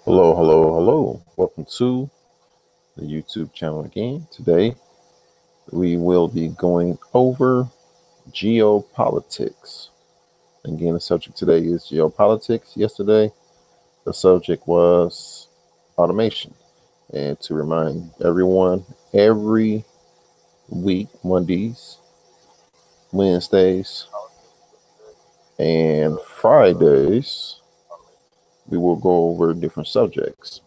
Hello, hello, hello. Welcome to the YouTube channel again. Today, we will be going over geopolitics. Again, the subject today is geopolitics. Yesterday, the subject was automation. And to remind everyone, every week, Mondays, Wednesdays, and Fridays, we will go over different subjects.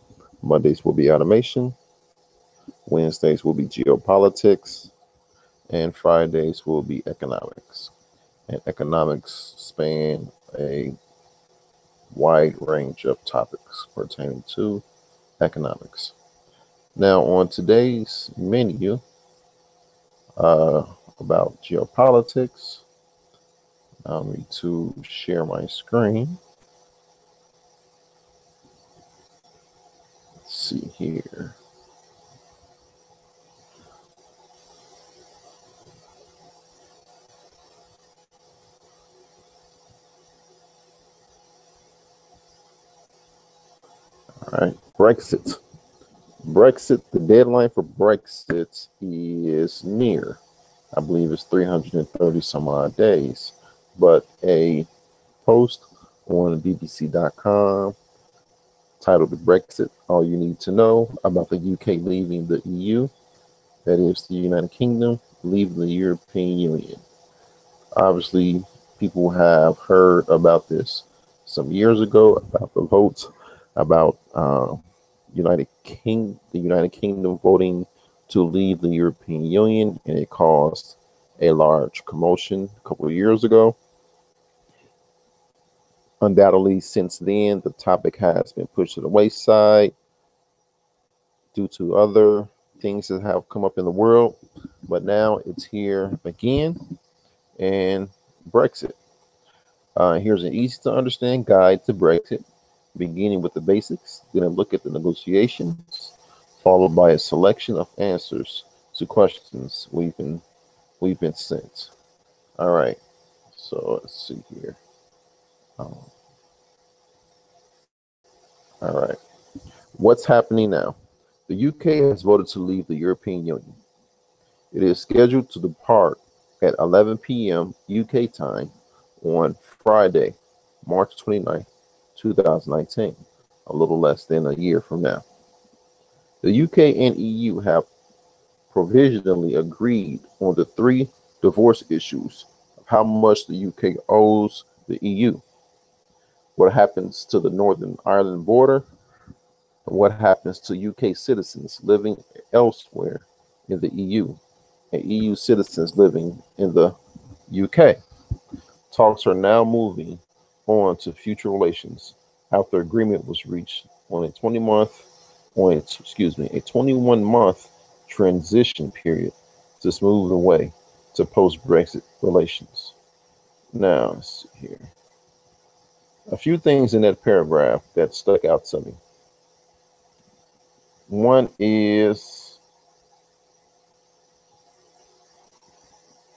Mondays will be automation. Wednesdays will be geopolitics, and Fridays will be economics. And economics span a wide range of topics pertaining to economics. Now, on today's menu about geopolitics, allow me to share my screen. Let's see here. All right, Brexit. The deadline for Brexit is near. I believe it's 330 some odd days. But a post on BBC.com titled Brexit, All You Need to Know about the UK leaving the EU, that is the United Kingdom, leaving the European Union. Obviously, people have heard about this some years ago, about the votes, about the United Kingdom voting to leave the European Union, and it caused a large commotion a couple of years ago. Undoubtedly, since then, the topic has been pushed to the wayside due to other things that have come up in the world, but now it's here again. And Brexit. Here's an easy to understand guide to Brexit, beginning with the basics, then a look at the negotiations, followed by a selection of answers to questions we've been sent. All right, so let's see here. All right, what's happening now? The UK has voted to leave the European Union. It is scheduled to depart at 11 p.m. UK time on Friday, March 29th, 2019, a little less than a year from now. The UK and EU have provisionally agreed on the three divorce issues of how much the UK owes the EU, what happens to the Northern Ireland border, and what happens to UK citizens living elsewhere in the EU and EU citizens living in the UK. Talks are now moving on to future relations after agreement was reached on a 21-month transition period to smooth the way to post-Brexit relations. Now, let's see here. A few things in that paragraph that stuck out to me. One is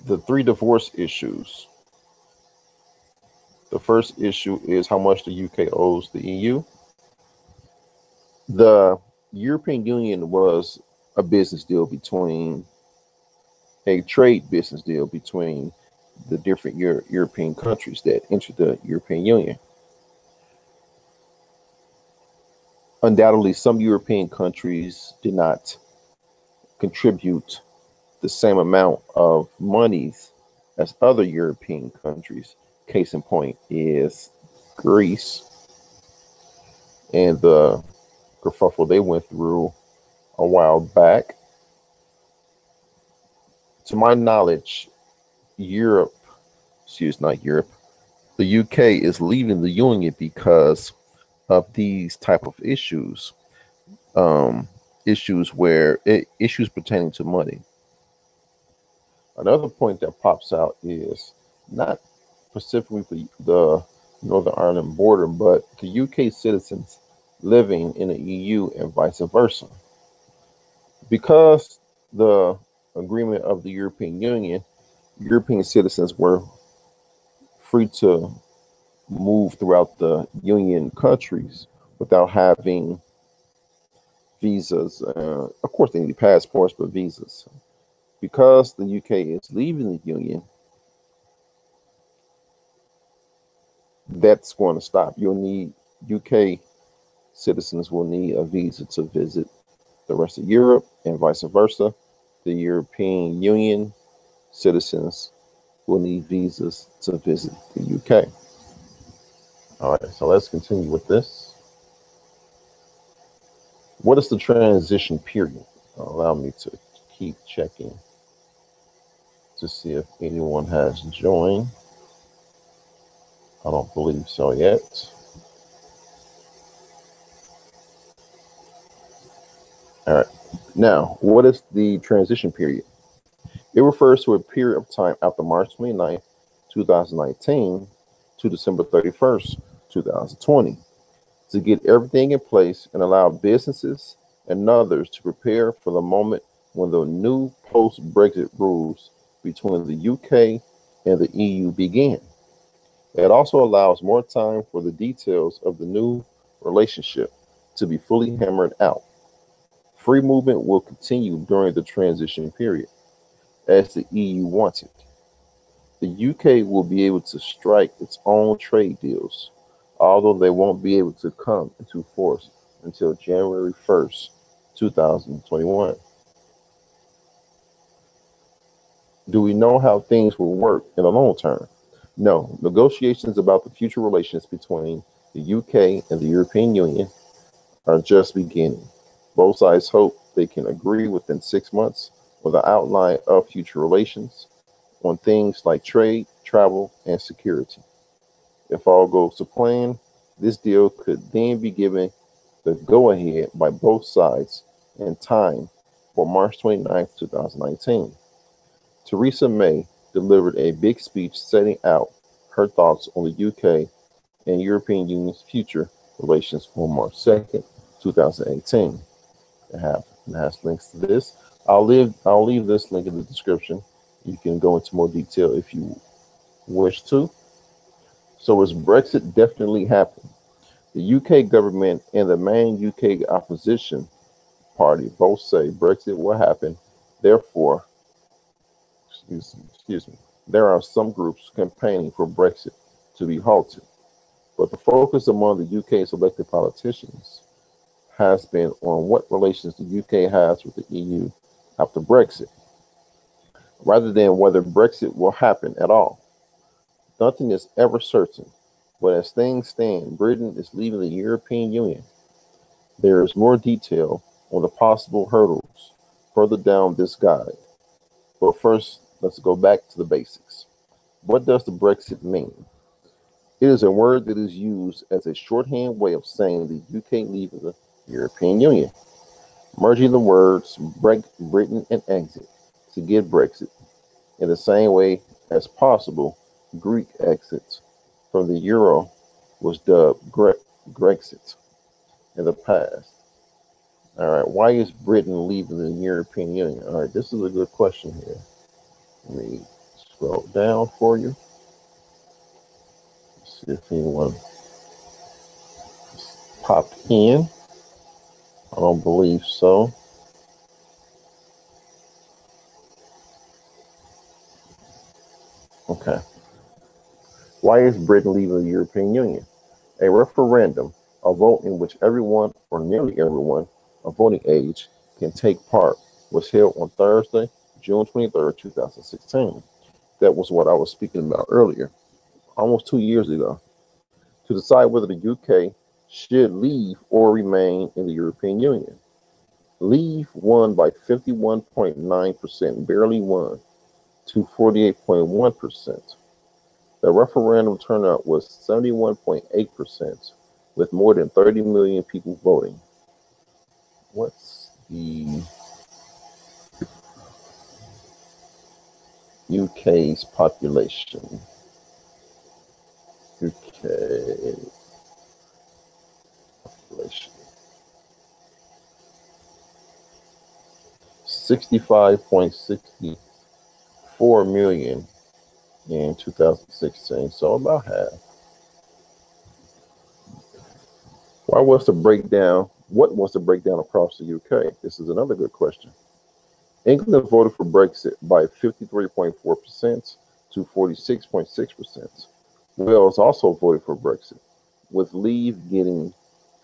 the three divorce issues. The first issue is how much the UK owes the EU. The European Union was a trade business deal between the different European countries that entered the European Union. Undoubtedly, some European countries did not contribute the same amount of monies as other European countries. Case in point is Greece and the kerfuffle they went through a while back. To my knowledge, the UK is leaving the Union because of these type of issues, issues pertaining to money. Another point that pops out is not specifically the Northern Ireland border, but the UK citizens living in the EU and vice versa. Because the agreement of the European Union, European citizens were free to move throughout the Union countries without having visas. Of course, they need passports, but visas. Because the UK is leaving the Union, that's going to stop. You'll need UK citizens will need a visa to visit the rest of Europe and vice versa. The European Union citizens will need visas to visit the UK. All right, so let's continue with this. What is the transition period? Allow me to keep checking to see if anyone has joined. I don't believe so yet. All right. Now, what is the transition period? It refers to a period of time after March 29th, 2019 to December 31st, 2020 to get everything in place and allow businesses and others to prepare for the moment when the new post-Brexit rules between the UK and the EU begin. It also allows more time for the details of the new relationship to be fully hammered out. Free movement will continue during the transition period, as the EU wants it. The UK will be able to strike its own trade deals, although they won't be able to come into force until January 1st, 2021. Do we know how things will work in the long term? No. Negotiations about the future relations between the UK and the European Union are just beginning. Both sides hope they can agree within 6 months with an outline of future relations on things like trade, travel, and security. If all goes to plan, this deal could then be given the go-ahead by both sides in time for March 29th, 2019. Theresa May delivered a big speech setting out her thoughts on the UK and European Union's future relations on March 2nd, 2018. It has links to this. I'll leave this link in the description. You can go into more detail if you wish to. So is Brexit definitely happening? The UK government and the main UK opposition party both say Brexit will happen. Therefore, excuse me, there are some groups campaigning for Brexit to be halted. But the focus among the UK's elected politicians has been on what relations the UK has with the EU after Brexit, rather than whether Brexit will happen at all. Nothing is ever certain, but as things stand, Britain is leaving the European Union. There is more detail on the possible hurdles further down this guide. But first, let's go back to the basics. What does the Brexit mean? It is a word that is used as a shorthand way of saying the UK leaving the European Union, merging the words break, Britain, and exit to get Brexit. In the same way as possible, Greek exit from the euro was dubbed Grexit in the past. All right, why is Britain leaving the European Union? All right, this is a good question here. Let me scroll down for you. See if anyone popped in. I don't believe so. Okay. Why is Britain leaving the European Union? A referendum, a vote in which everyone, or nearly everyone, of voting age can take part, was held on Thursday, June 23rd, 2016. That was what I was speaking about earlier, almost 2 years ago, to decide whether the UK should leave or remain in the European Union. Leave won by 51.9%, barely won, to 48.1%. The referendum turnout was 71.8%, with more than 30 million people voting. What's the UK's population? UK population. 65.64 million in 2016, so about half. Why was the breakdown? What was the breakdown across the UK? This is another good question. England voted for Brexit by 53.4% to 46.6%. Wales also voted for Brexit, with Leave getting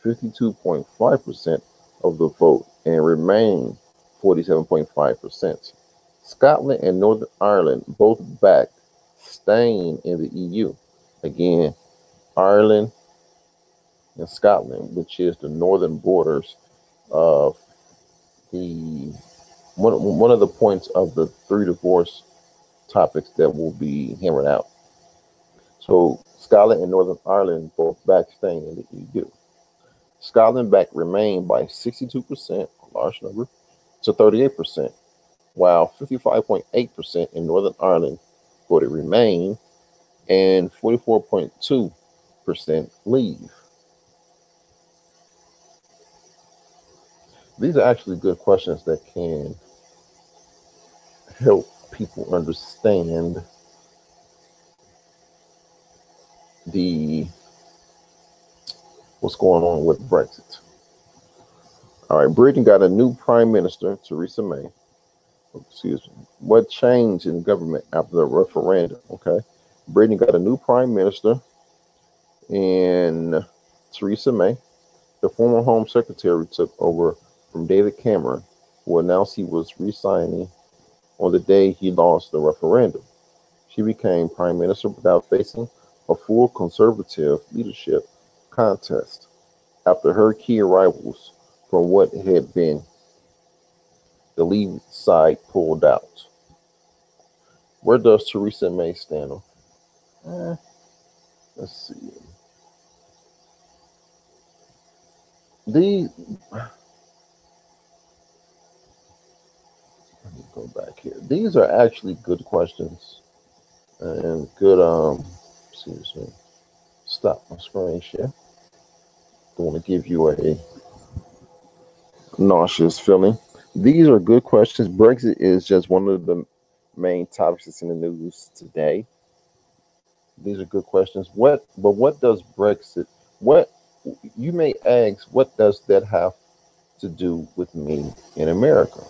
52.5% of the vote and Remain 47.5%. Scotland and Northern Ireland both backed staying in the EU. Again, Ireland and Scotland, which is the northern borders of the one of the points of the 3 divorce topics that will be hammered out. So Scotland and Northern Ireland both back staying in the EU. Scotland backed Remain by 62%, a large number, to 38%, while 55.8% in Northern Ireland voted Remain and 44.2% Leave. These are actually good questions that can help people understand what's going on with Brexit. All right, Britain got a new prime minister, Theresa May. Excuse me. What changed in government after the referendum? Okay, Britain got a new prime minister, and Theresa May. The former Home Secretary took over from David Cameron, who announced he was resigning on the day he lost the referendum. She became prime minister without facing a full conservative leadership contest after her key rivals from what had been the Leave side pulled out. Where does Theresa May stand on? Let's see. Let me go back here. These are actually good questions and good. Excuse me. Stop my screen share. Don't want to give you a nauseous feeling. These are good questions. Brexit is just one of the main topics that's in the news today. These are good questions. What does Brexit, what you may ask, what does that have to do with me in America?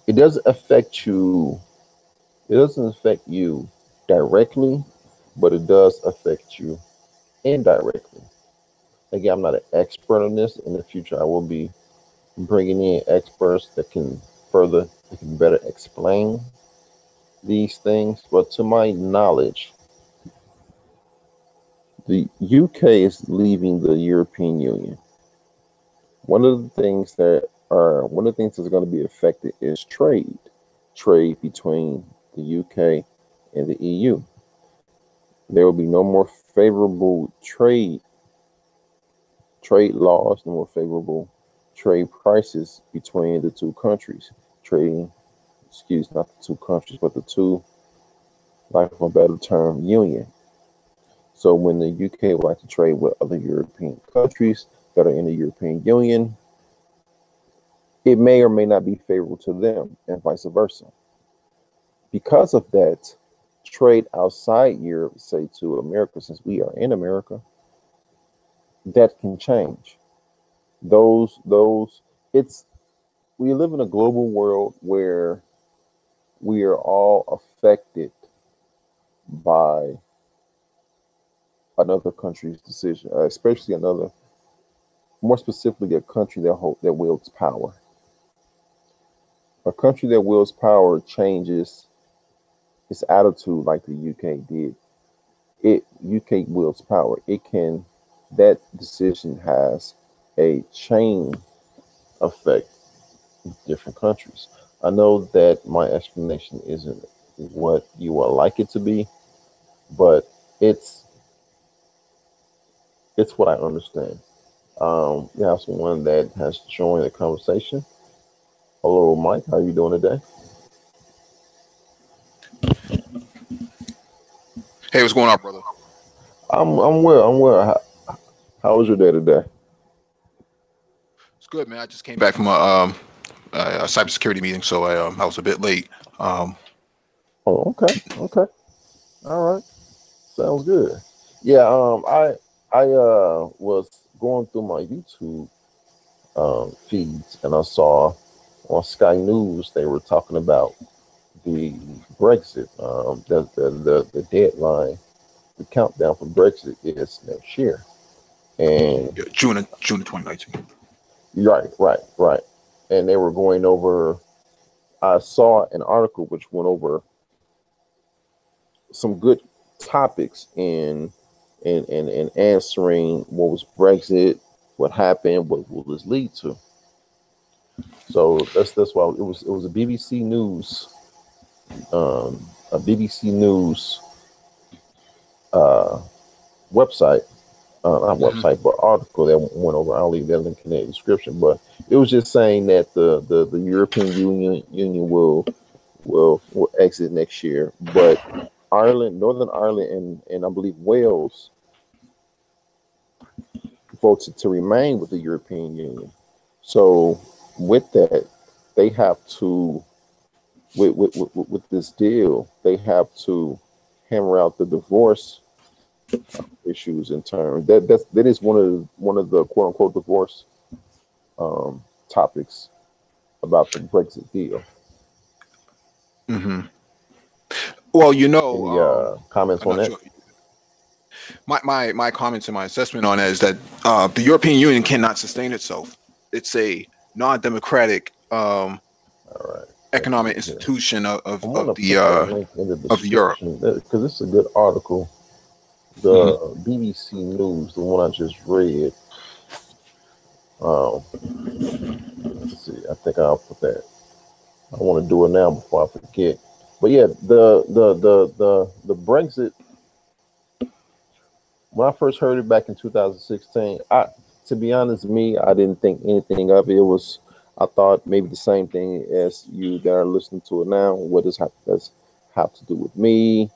It doesn't affect you directly, but it does affect you indirectly. Again, I'm not an expert on this. In the future, I will be bringing in experts that can better explain these things. But to my knowledge, the UK is leaving the European Union. One of the things that's going to be affected is trade between the UK and the EU. There will be no more favorable trade laws, no more favorable trade prices between the two countries. Not the two countries, but the two, lack of a better term, union. So when the UK would like to trade with other European countries that are in the European Union, it may or may not be favorable to them, and vice versa. Because of that, trade outside Europe, say to America, since we are in America, that can change. We live in a global world where we are all affected by another country's decision, especially more specifically, a country that wields power. A country that wields power changes its attitude like the UK did. UK wields power. That decision has a chain effect with different countries. I know that my explanation isn't what you would like it to be, but it's what I understand. We have someone that has joined the conversation. Hello, Mike. How are you doing today? Hey, what's going on, brother? I'm well. How was your day today? It's good, man. I just came back from a cybersecurity meeting, so I was a bit late. Oh, okay. All right. Sounds good. Yeah. I I was going through my YouTube feeds, and I saw on Sky News they were talking about the Brexit. The deadline, the countdown for Brexit is next year, and Yeah, June of 2019. right, and they were going over. I saw an article which went over some good topics in answering what was Brexit, what happened, what will this lead to. So that's why it was a BBC News uh, website, not Hmm. website, but article that went over. I'll leave that link in the description. But it was just saying that the European Union will exit next year, but Ireland, Northern Ireland, and I believe Wales voted to remain with the European Union. So with that, they have to with this deal, they have to hammer out the divorce issues in terms that is one of the quote unquote divorce topics about the Brexit deal. Hmm. Well, Any comments I'm on not that? sure. My comments and my assessment on that is that the European Union cannot sustain itself. It's a non-democratic All right, let's see economic here. institution I'm gonna put that link in the of Europe. description because this is a good article. Hmm. The BBC News, the one I just read. Um, let's see. I think I'll put that. I want to do it now before I forget. But yeah, the Brexit. When I first heard it back in 2016, to be honest, me, I didn't think anything of it. It was, I thought maybe the same thing as you that are listening to it now. What does have to do with me?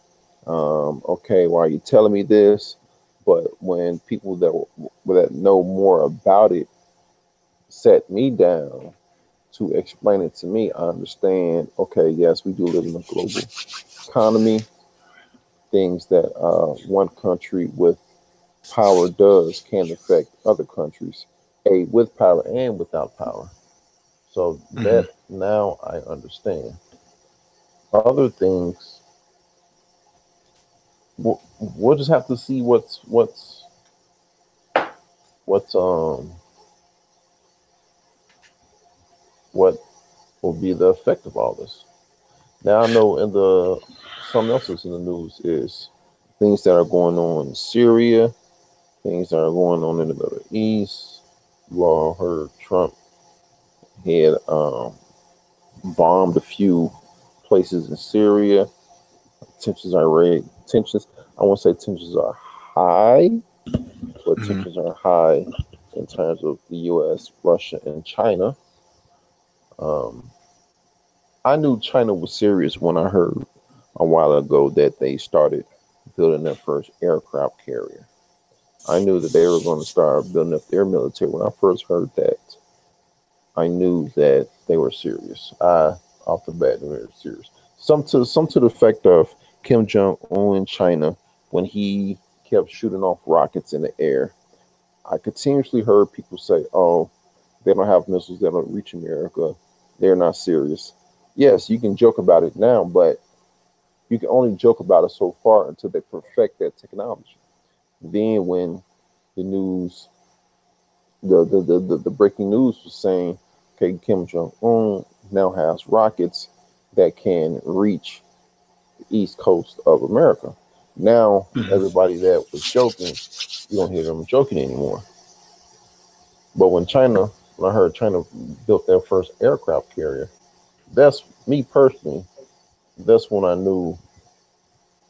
Okay, why are you telling me this? But when people that know more about it set me down to explain it to me, I understand. Okay, yes, we do live in a global economy. Things that one country with power does can affect other countries, a with power and without power. So Hmm. that now I understand. Other things, we'll just have to see what's what will be the effect of all this. Now I know in the something else that's in the news is things that are going on in Syria, things that are going on in the Middle East. You all heard Trump had bombed a few places in Syria. Tensions are red. Tensions. I won't say tensions are high, but Hmm. tensions are high in terms of the U.S., Russia, and China. Um, I knew China was serious when I heard a while ago that they started building their first aircraft carrier. I knew that they were going to start building up their military. When I first heard that, I knew that they were serious. Off the bat, they were serious. Some to the effect of Kim Jong Un in China when he kept shooting off rockets in the air. I continuously heard people say, "Oh, they don't have missiles that don't reach America. They're not serious." Yes, you can joke about it now, but you can only joke about it so far until they perfect that technology. Then, when the news, the breaking news was saying, okay, Kim Jong Un now has rockets that can reach the east coast of America. Now, Hmm. everybody that was joking, you don't hear them joking anymore. But when I heard China built their first aircraft carrier, that's me personally. That's when I knew,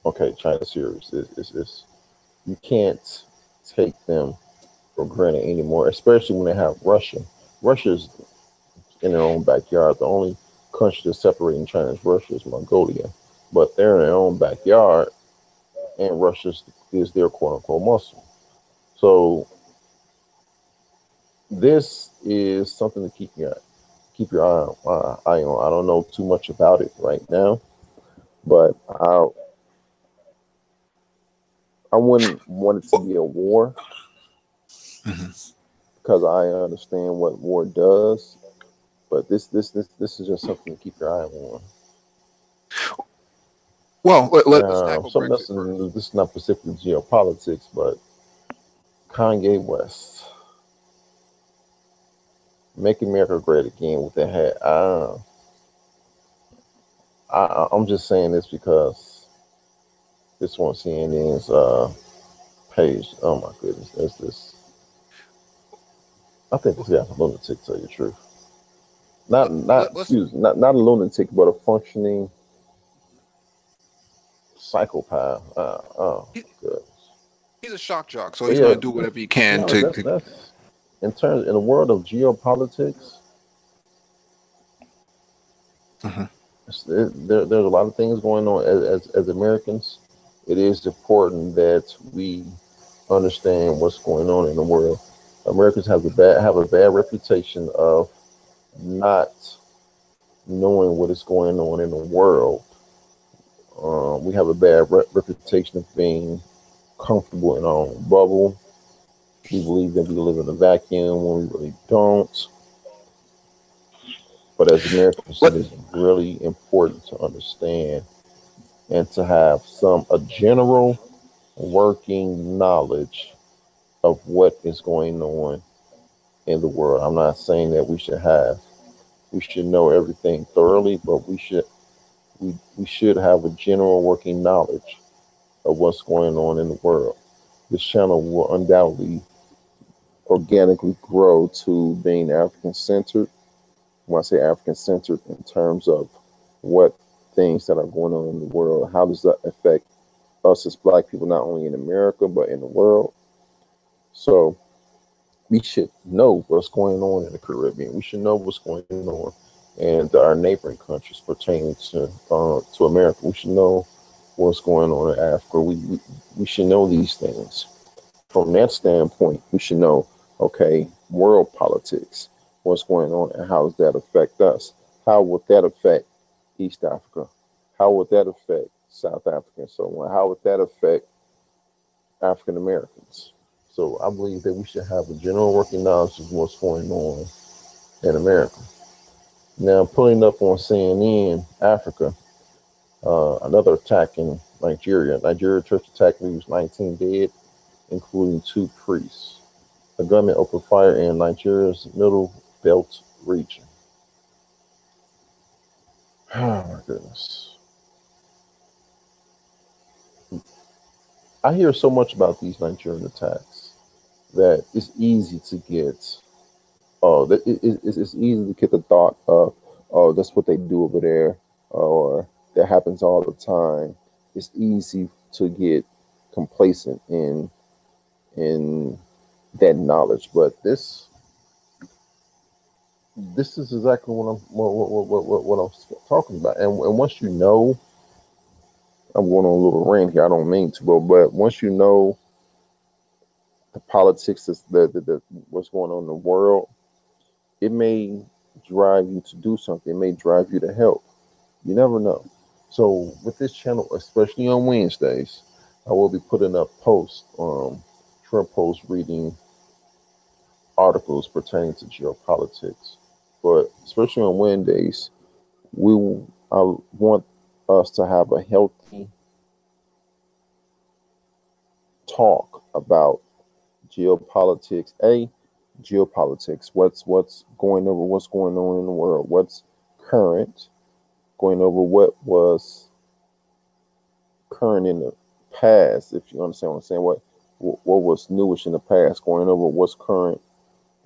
okay, China's serious. You can't take them for granted anymore, especially when they have Russia. Russia's in their own backyard. The only country that's separating China is Russia is Mongolia, but they're in their own backyard, and Russia is their quote unquote muscle. So this is something to keep your eye on. I don't know too much about it right now, but I wouldn't want it to be a war. Mhm. because I understand what war does. But this is just something to keep your eye on. Well, let's Now, tackle something Brexit else, first. and this is not specifically geopolitics, but Kanye West, "Make America Great Again" with that hat. I'm just saying this because this one CNN's page. Oh my goodness, there's this. I think this guy's a lunatic. To tell you the truth, Let's. not a lunatic, but a functioning psychopath. Oh He, my goodness. he's a shock jock, so But he's yeah, going to do whatever he can no, that's in terms in the world of geopolitics. Mhm. There's a lot of things going on as Americans. It is important that we understand what's going on in the world. Americans have a bad reputation of not knowing what is going on in the world. We have a bad reputation of being comfortable in our own bubble. We believe that we live in a vacuum when we really don't. But as Americans, Let, it is really important to understand and to have a general working knowledge of what is going on in the world. I'm not saying that we should know everything thoroughly, but we should have a general working knowledge of what's going on in the world. This channel will undoubtedly organically grow to being African centered. When I say African centered, in terms of what things that are going on in the world, how does that affect us as Black people, not only in America but in the world? So we should know what's going on in the Caribbean. We should know what's going on in our neighboring countries pertaining to America. We should know what's going on in Africa. We should know these things. From that standpoint, we should know, okay, world politics, what's going on, and how does that affect us? How would that affect East Africa? How would that affect South Africa and so on? How would that affect African Americans? So I believe that we should have a general working knowledge of what's going on in America. Now, pulling up on CNN, Africa, another attack in Nigeria. Nigeria church attack leaves 19 dead, including 2 priests. The gunman opened fire in Nigeria's Middle Belt region. Oh my goodness. I hear so much about these Nigerian attacks that it's easy to get. Oh, it's easy to get the thought of, oh, that's what they do over there, or that happens all the time. It's easy to get complacent in that knowledge, but this is exactly what I'm talking about. And once you know, I'm going on a little rant here. I don't mean to, but once you know the politics is the what's going on in the world, it may drive you to do something. It may drive you to help. You never know. So with this channel, especially on Wednesdays, I will be putting up posts, short posts reading articles pertaining to geopolitics. But especially on Wednesdays, I want us to have a healthy talk about geopolitics. Geopolitics. What's going over? What's going on in the world? What's current? Going over what was current in the past. If you understand what I'm saying, what was newish in the past? Going over what's current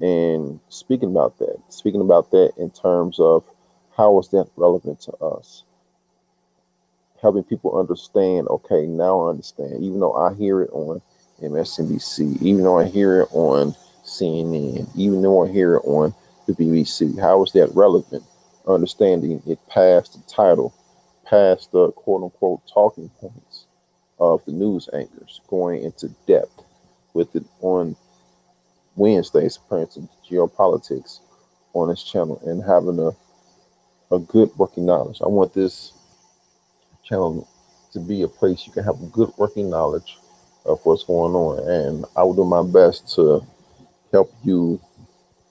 and speaking about that in terms of how is that relevant to us, helping people understand, okay, now I understand, even though I hear it on MSNBC, even though I hear it on CNN, even though I hear it on the BBC, how is that relevant? Understanding it past the title, past the quote unquote talking points of the news anchors, going into depth with it on Wednesdays, apparently geopolitics on this channel, and having a good working knowledge. I want this channel to be a place you can have a good working knowledge of what's going on. And I will do my best to help you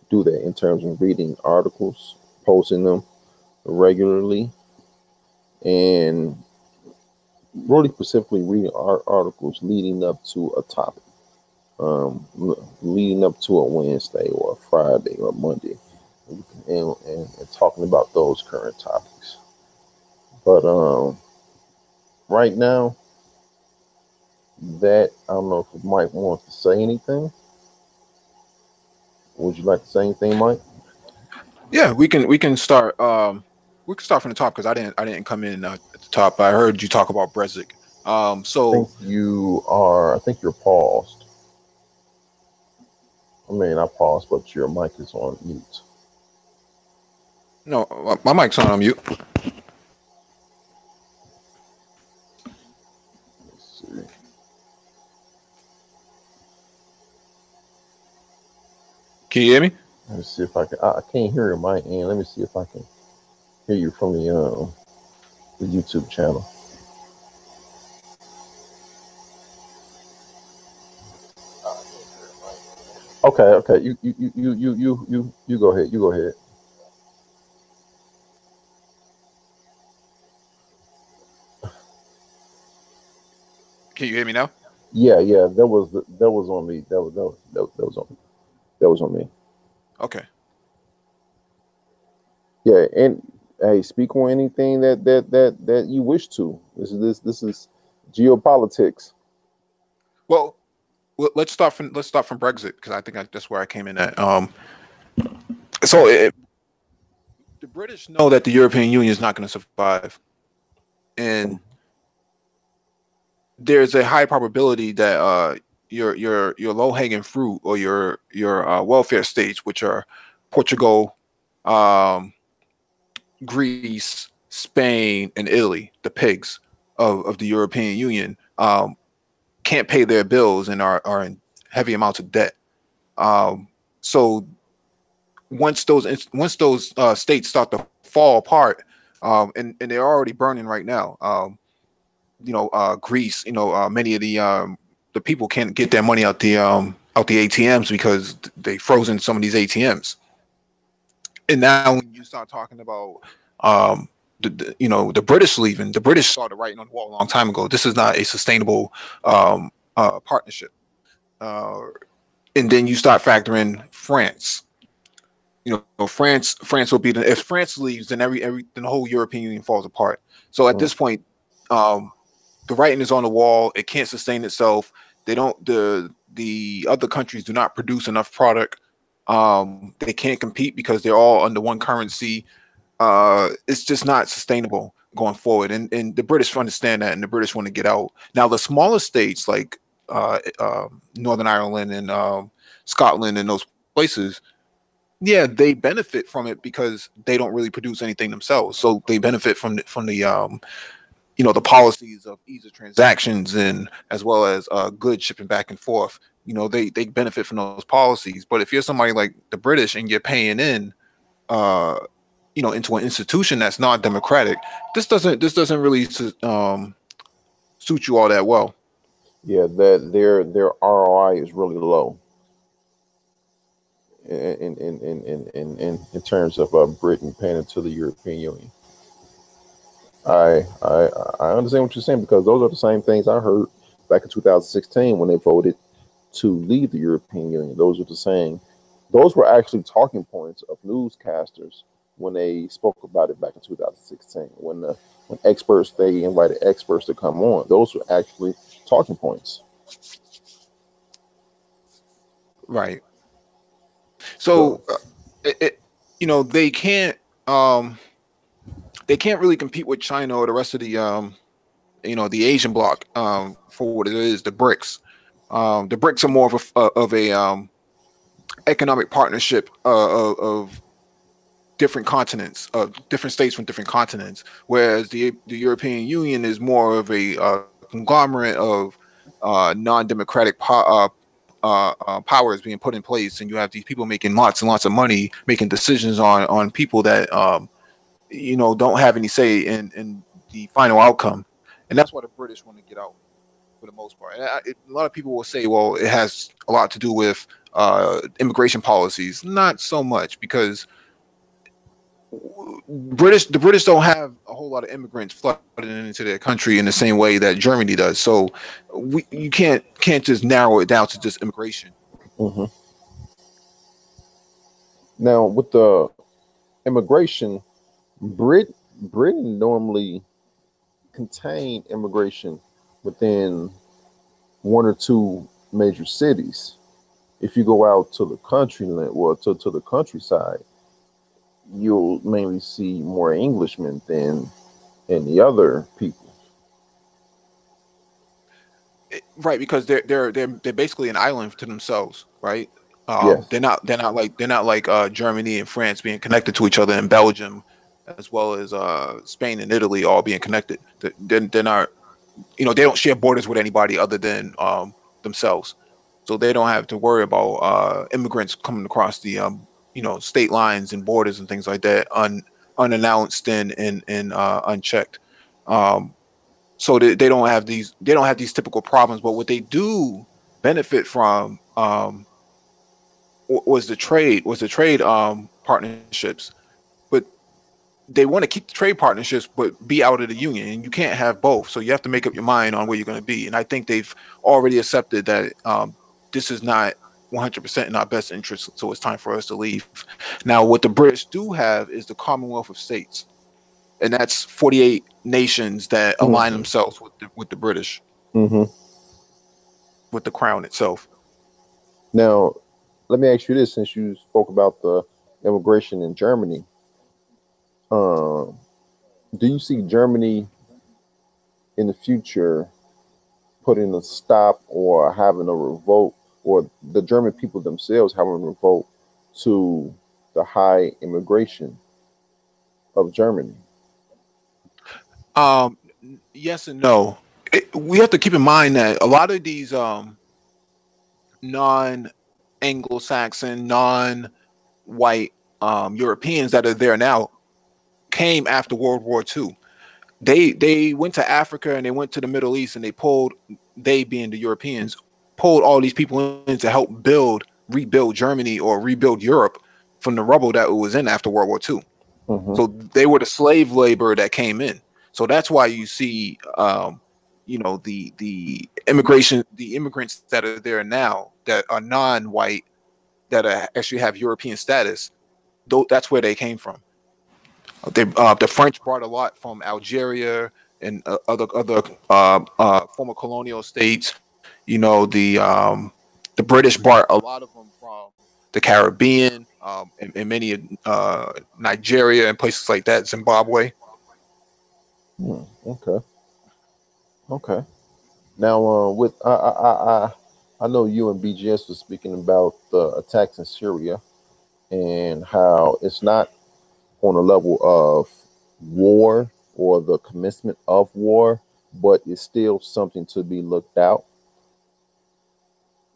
do that in terms of reading articles, posting them regularly, and really specifically reading articles leading up to a topic, leading up to a Wednesday or a Friday or a Monday, and talking about those current topics. But right now, that I don't know if Mike wants to say anything. Would you like to say anything, Mike? Yeah, we can start. We can start from the top because I didn't come in at the top. I heard you talk about Brexit. So I think you're paused. I mean, I paused, but your mic is on mute. no, my mic's on mute. Let's see. Can you hear me? Let me see if I can. I can't hear your mic, and let me see if I can hear you from the YouTube channel. Okay. You go ahead. You go ahead. Can you hear me now? Yeah. That was on me. That was on me. Okay. Yeah, and hey, speak on anything that you wish to. This is geopolitics. Well, let's start from Brexit because I think that's where I came in at. So the British know that the European Union is not going to survive, and there's a high probability that your low hanging fruit or your welfare states, which are Portugal, um, Greece, Spain, and Italy, the pigs of the European Union, can't pay their bills and are in heavy amounts of debt. So once those states start to fall apart, and they're already burning right now. Greece, many of the people can't get their money out the ATMs because they frozen some of these ATMs. And now when you start talking about the British leaving, the British started writing on the wall a long time ago. This is not a sustainable partnership. Uh, and then you start factoring France. France will be if France leaves, then then the whole European Union falls apart. So at this point, the writing is on the wall. It can't sustain itself. They don't the other countries do not produce enough product. They can't compete because they're all under one currency. It's just not sustainable going forward. And the British understand that, and the British want to get out. Now the smaller states like Northern Ireland and Scotland and those places, yeah, they benefit from it because they don't really produce anything themselves. So they benefit from the policies of ease of transactions and as well as goods shipping back and forth. They benefit from those policies. But if you're somebody like the British and you're paying in, uh, into an institution that's not democratic, this doesn't really suit you all that well. Yeah, that their ROI is really low in terms of Britain paying into the European Union. I understand what you're saying because those are the same things I heard back in 2016 when they voted to leave the European Union. Those were actually talking points of newscasters when they spoke about it back in 2016. When they invited experts to come on, those were actually talking points. Right. So So they can't really compete with China or the rest of the Asian bloc for what it is, the BRICS. The BRICS are more of a economic partnership of different continents, different states from different continents, whereas the European Union is more of a conglomerate of non-democratic powers being put in place, and you have these people making lots and lots of money, making decisions on people that don't have any say in the final outcome, and that's why the British want to get out for the most part. And a lot of people will say, well, it has a lot to do with immigration policies? Not so much, because the British don't have a whole lot of immigrants flooding into their country in the same way that Germany does. So you can't just narrow it down to just immigration. Mm-hmm. Now, with the immigration, Britain normally contain immigration within one or two major cities. If you go out to the country, well, to the countryside, you'll mainly see more Englishmen than any other people. Right, because they're basically an island to themselves, right? Yes. They're not like Germany and France being connected to each other, and Belgium, as well as Spain and Italy, all being connected. They're not, they don't share borders with anybody other than themselves, so they don't have to worry about immigrants coming across the state lines and borders and things like that unannounced and unchecked. Um, so they don't have these typical problems. But what they do benefit from was the trade partnerships. But they want to keep the trade partnerships but be out of the union, and you can't have both. So you have to make up your mind on where you're going to be, and I think they've already accepted that this is not 100% in our best interest, so it's time for us to leave. Now, what the British do have is the Commonwealth of States, and that's 48 nations that align Mm-hmm. themselves with the British, Mm-hmm. with the crown itself. Now, let me ask you this: since you spoke about the immigration in Germany, um, do you see Germany in the future putting a stop or having a revolt, or the German people themselves having a revolt to the high immigration of Germany? Um, yes and no. We have to keep in mind that a lot of these non-Anglo-Saxon, non-white Europeans that are there now came after World War II. They went to Africa and they went to the Middle East, and they being the Europeans, pulled all these people in to help rebuild Germany or rebuild Europe from the rubble that it was in after World War II. Mm-hmm. So they were the slave labor that came in. So that's why you see, the immigrants that are there now that are non-white, that actually have European status. That's where they came from. The French brought a lot from Algeria and other former colonial states. The British brought a lot of them from the Caribbean, and many Nigeria and places like that, Zimbabwe. Okay. Okay. Now, with I know you and BGS was speaking about the attacks in Syria and how it's not on a level of war or the commencement of war, but it's still something to be looked out.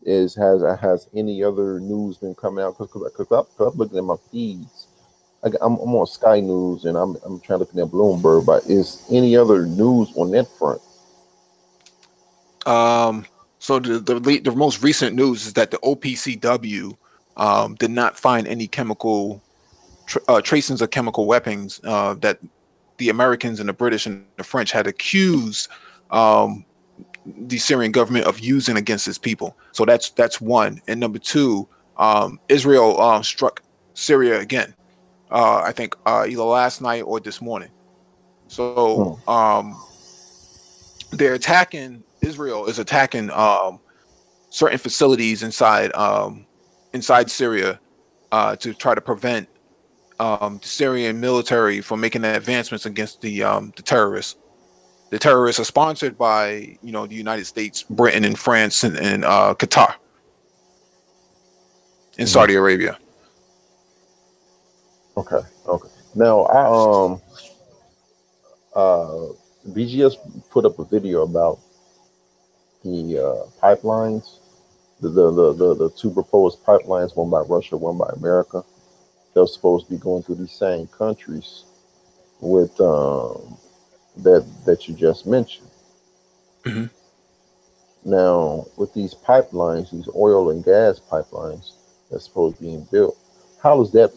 Has any other news been coming out? Because I'm looking at my feeds. I'm on Sky News and I'm trying to look at Bloomberg. But is any other news on that front? So the most recent news is that the OPCW did not find any chemical tracings of chemical weapons that the Americans and the British and the French had accused um, the Syrian government of using against its people. So that's one. And number two, Israel struck Syria again. I think either last night or this morning. So Mm, they're attacking. Israel is attacking certain facilities inside Syria to try to prevent the Syrian military from making advancements against the terrorists. The terrorists are sponsored by the United States, Britain, and France, and Qatar, and mhm. Saudi Arabia. Okay. Okay. Now, uh, BGS put up a video about the pipelines, the two proposed pipelines, one by Russia, one by America. They're supposed to be going through these same countries with that you just mentioned. Mhm. Now, with these pipelines, these oil and gas pipelines that's supposed to be being built, how does that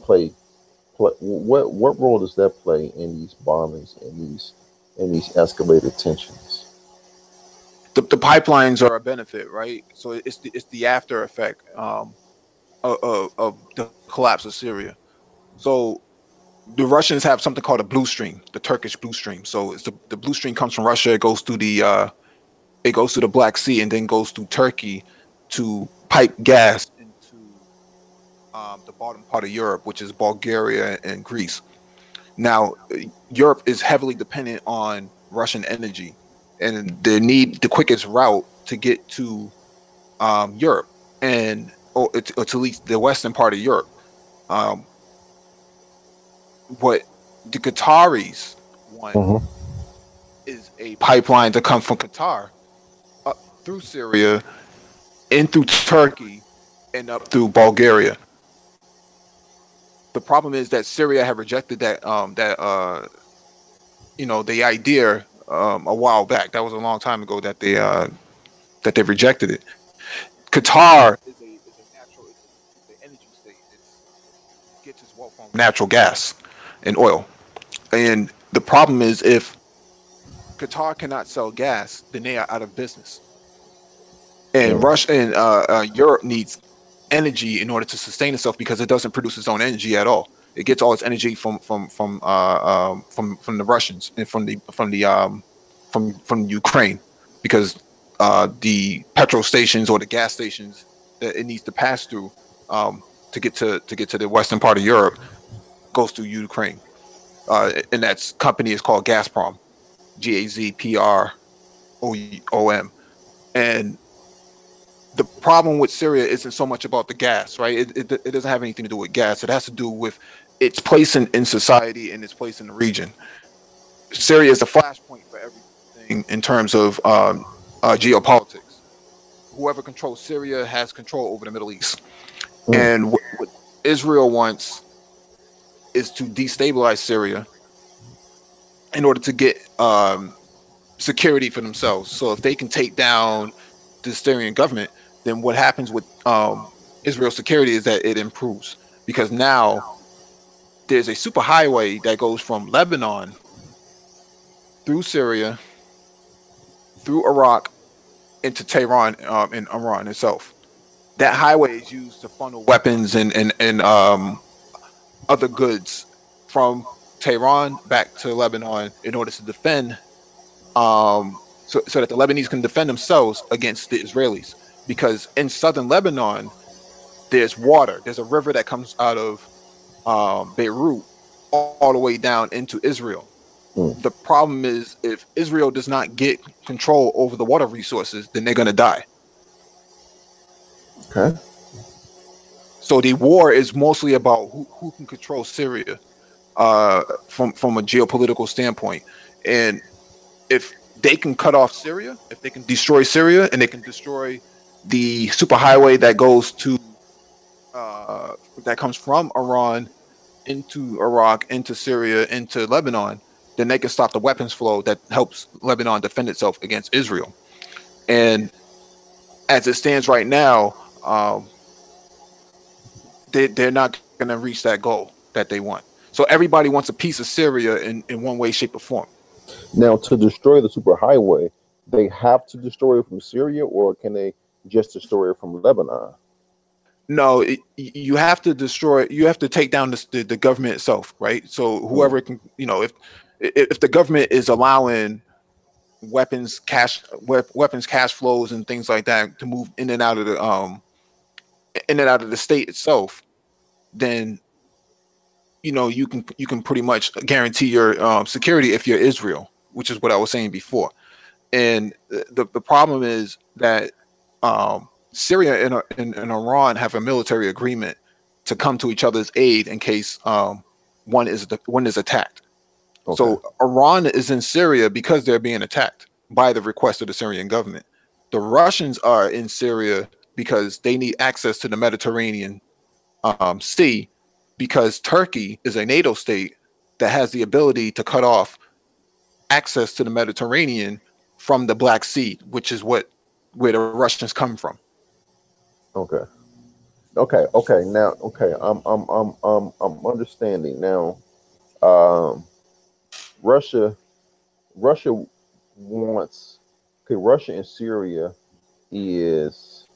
what role does that play in these bombings and these escalated tensions? The pipelines are a benefit, right? So it's the after effect of the collapse of Syria. So the Russians have something called a blue stream, the Turkish blue stream. So it's the blue stream comes from Russia. It goes through the Black Sea and then goes through Turkey to pipe gas into the bottom part of Europe, which is Bulgaria and Greece. Now, Europe is heavily dependent on Russian energy, and they need the quickest route to get to Europe and or to at least the western part of Europe. Um, what the Qataris want Hmm. is a pipeline to come from Qatar up through Syria, in through Turkey, and up through Bulgaria. The problem is that Syria have rejected the idea a while back. That was a long time ago that they rejected it. Qatar is a natural it's an energy state. It gets its wealth from natural gas and oil. And the problem is if Qatar cannot sell gas, then they are out of business. And Mm. Russia and Europe needs energy in order to sustain itself because it doesn't produce its own energy at all. It gets all its energy from the Russians and from Ukraine because the petrol stations or the gas stations that it needs to pass through to get to the western part of Europe goes through Ukraine. And that's company is called Gazprom, GAZPROM. And the problem with Syria isn't so much about the gas, right? It doesn't have anything to do with gas. It has to do with its place in society and its place in the region. Syria is a flashpoint for everything in terms of geopolitics. Whoever controls Syria has control over the Middle East. Mm. And what Israel wants is to destabilize Syria in order to get security for themselves. So if they can take down the Syrian government, then what happens with Israel's security is that it improves because now there's a superhighway that goes from Lebanon through Syria, through Iraq, into Tehran in Iran itself. That highway is used to funnel weapons and other goods from Tehran back to Lebanon in order to defend so that the Lebanese can defend themselves against the Israelis. Because in southern Lebanon, there's water. There's a river that comes out of Beirut all the way down into Israel. Mm. The problem is if Israel does not get control over the water resources, then they're going to die. Okay. So the war is mostly about who can control Syria from a geopolitical standpoint. And if they can cut off Syria, if they can destroy Syria and they can destroy the superhighway that goes to that comes from Iran into Iraq, into Syria, into Lebanon, then they can stop the weapons flow that helps Lebanon defend itself against Israel. And as it stands right now, they're not going to reach that goal that they want. So everybody wants a piece of Syria in one way, shape, or form. Now, to destroy the superhighway, they have to destroy it from Syria, or can they just destroy it from Lebanon? No, you have to destroy. You have to take down the government itself, right? So Mm. whoever can, if the government is allowing weapons cash flows and things like that to move in and out of the state itself, then you can pretty much guarantee your security if you're Israel, which is what I was saying before. And the problem is that Syria and Iran have a military agreement to come to each other's aid in case one is attacked. Okay. So Iran is in Syria because they're being attacked by the request of the Syrian government. The Russians are in Syria because they need access to the Mediterranean Sea because Turkey is a NATO state that has the ability to cut off access to the Mediterranean from the Black Sea, which is what where the Russians come from. Okay. Now, I'm understanding now. Um, Russia, Russia wants. Okay, Russia and Syria is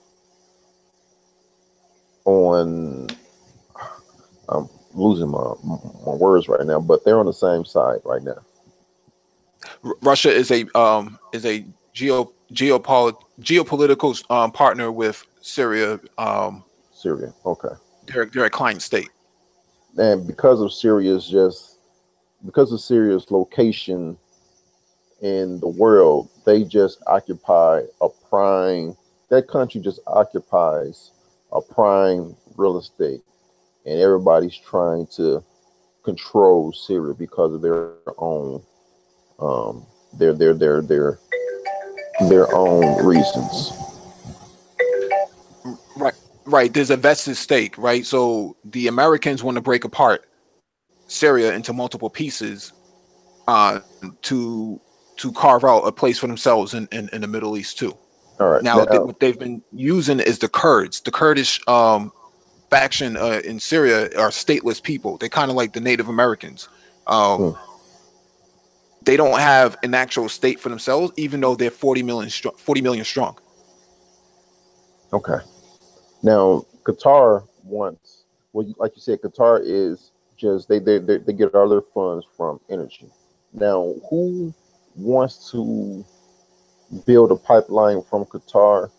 on. I'm losing my words right now, but they're on the same side right now. Russia is a geopolitical partner with Syria. Syria, okay, They're a client state. and because of Syria's location in the world, they just occupy a prime. That country just occupies a prime real estate, and everybody's trying to control Syria because of their own, um, their own reasons. Right, right. There's a vested stake, right? So the Americans want to break apart Syria into multiple pieces, to carve out a place for themselves in the Middle East too. All right, Now, now, what they've been using is the Kurds. The Kurdish faction in Syria are stateless people. They kind of like the Native Americans. hmm, They don't have an actual state for themselves, even though they're 40 million strong. okay. Now, Qatar wants, well, like you said, Qatar is just they get all their funds from energy. Now, who wants to build a pipeline from Qatar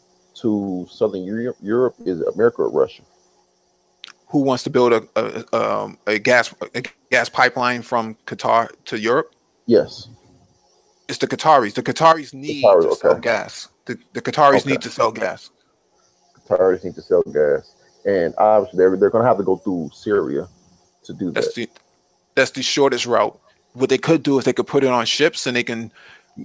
to Southern Europe? Europe is it America or Russia? Who wants to build a gas pipeline from Qatar to Europe? Yes, It's the Qataris. The Qataris need Qatar. to sell Okay, gas. The Qataris okay. need to sell gas. Qataris need to sell gas, and obviously they're going to have to go through Syria to do That's that. the shortest route. What they could do is they could put it on ships and they can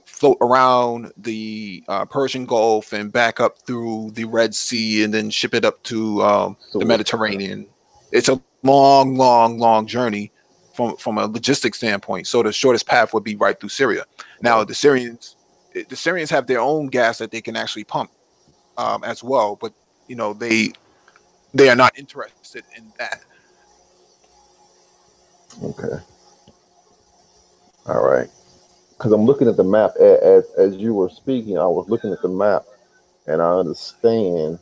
float around the Persian Gulf and back up through the Red Sea and then ship it up to the So, Mediterranean. It's a long, long, long journey from a logistics standpoint. So the shortest path would be right through Syria. Now right. the Syrians have their own gas that they can actually pump as well, but they are not interested in that. Okay, all right. Because I'm looking at the map as you were speaking. I was looking at the map, and I understand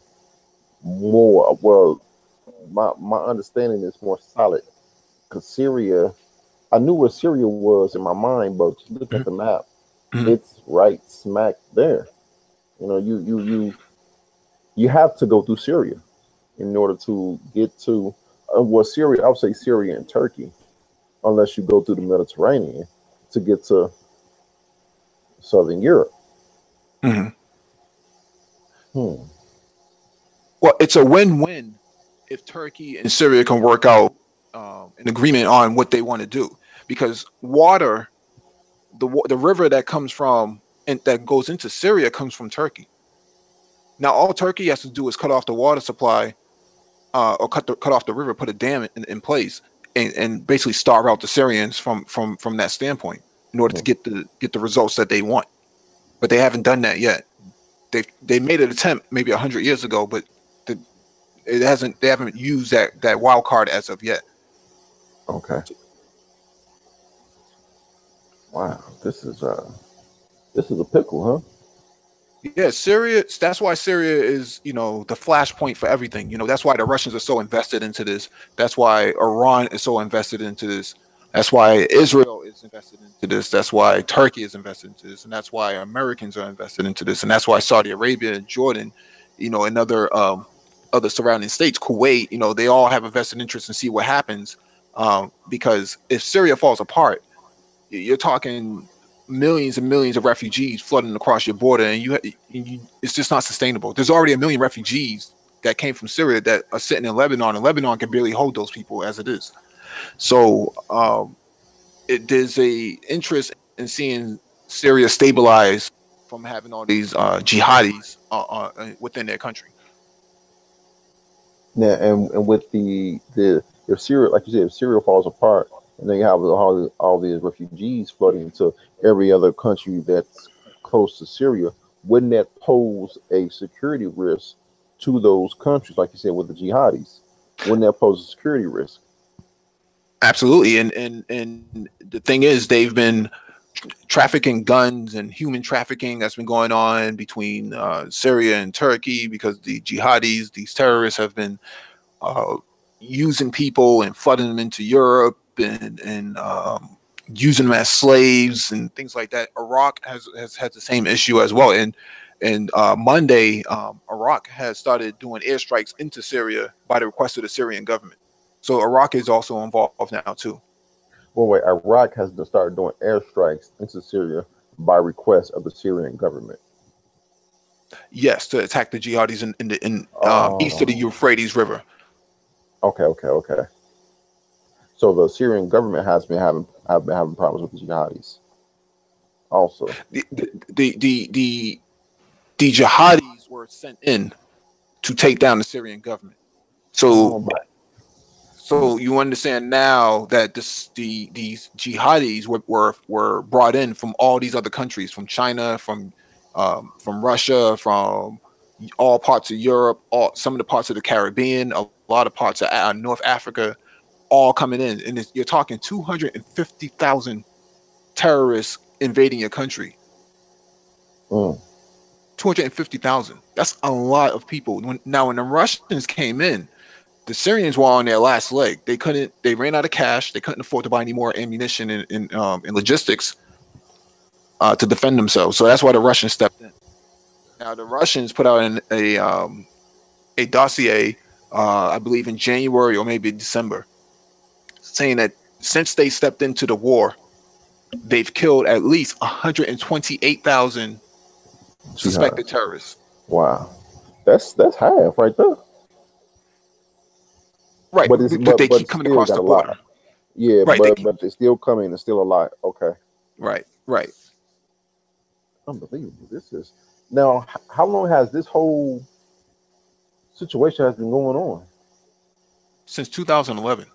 more. Well, my understanding is more solid because Syria. I knew where Syria was in my mind, but just looking at the map, Mhm. it's right smack there. You have to go through Syria in order to get to well, Syria. I would say Syria and Turkey, unless you go through the Mediterranean to get to Southern Europe. Mhm. Hmm. Well, it's a win-win if Turkey and Syria can work out an agreement on what they want to do, because water, the river that comes from and that goes into Syria comes from Turkey. Now, all Turkey has to do is cut off the water supply, or cut off the river, put a dam in place, and basically starve out the Syrians from that standpoint in order to Hmm. get the results that they want. But they haven't done that yet. They made an attempt maybe 100 years ago, but the, it hasn't. They haven't used that wild card as of yet. Okay. Wow. This is a pickle, huh? Yeah, Syria. That's why Syria is, the flashpoint for everything. That's why the Russians are so invested into this. That's why Iran is so invested into this. That's why Israel is invested into this. That's why Turkey is invested into this, and that's why Americans are invested into this, and that's why Saudi Arabia and Jordan, and other surrounding states, Kuwait, they all have a vested interest in see what happens. Because if Syria falls apart, you're talking millions and millions of refugees flooding across your border, and it's just not sustainable. There's already a million refugees that came from Syria that are sitting in Lebanon, and Lebanon can barely hold those people as it is. So there's a interest in seeing Syria stabilize from having all these jihadis within their country. Yeah, and with the if Syria, like you said, if Syria falls apart, and then you have all these refugees flooding into every other country that's close to Syria, wouldn't that pose a security risk to those countries, like you said, with the jihadis? Wouldn't that pose a security risk? Absolutely. And the thing is, they've been trafficking guns and human trafficking that's been going on between Syria and Turkey, because the jihadis, these terrorists, have been uh, using people and flooding them into Europe, and using them as slaves and things like that. Iraq has had the same issue as well. And Monday, Iraq has started doing airstrikes into Syria by the request of the Syrian government. So Iraq is also involved now too. Well, wait, Iraq has started doing airstrikes into Syria by request of the Syrian government. Yes, to attack the jihadis in east of the Oh, Euphrates River. okay. So the Syrian government has been having problems with the jihadis also. The jihadis were sent in to take down the Syrian government. Oh, So but so you understand now that these jihadis were brought in from all these other countries, from China, from Russia, from all parts of Europe, all some of the parts of the Caribbean, a lot of parts of North Africa, all coming in, and you're talking 250,000 terrorists invading your country. mm, 250,000. That's a lot of people. When the Russians came in, the Syrians were on their last leg. They ran out of cash. They couldn't afford to buy any more ammunition and logistics to defend themselves. So that's why the Russians stepped in. Now the Russians put out a dossier, I believe in January or maybe December, saying that since they stepped into the war, they've killed at least 128,000 jihad. suspected terrorists. Wow, that's half right there. Right, but they But keep it's coming still across got the a border. lot. Yeah, Right, but they're still coming. It's still a lot. Okay, right. unbelievable. This is now. How long has this whole situation has been going on? Since 2011.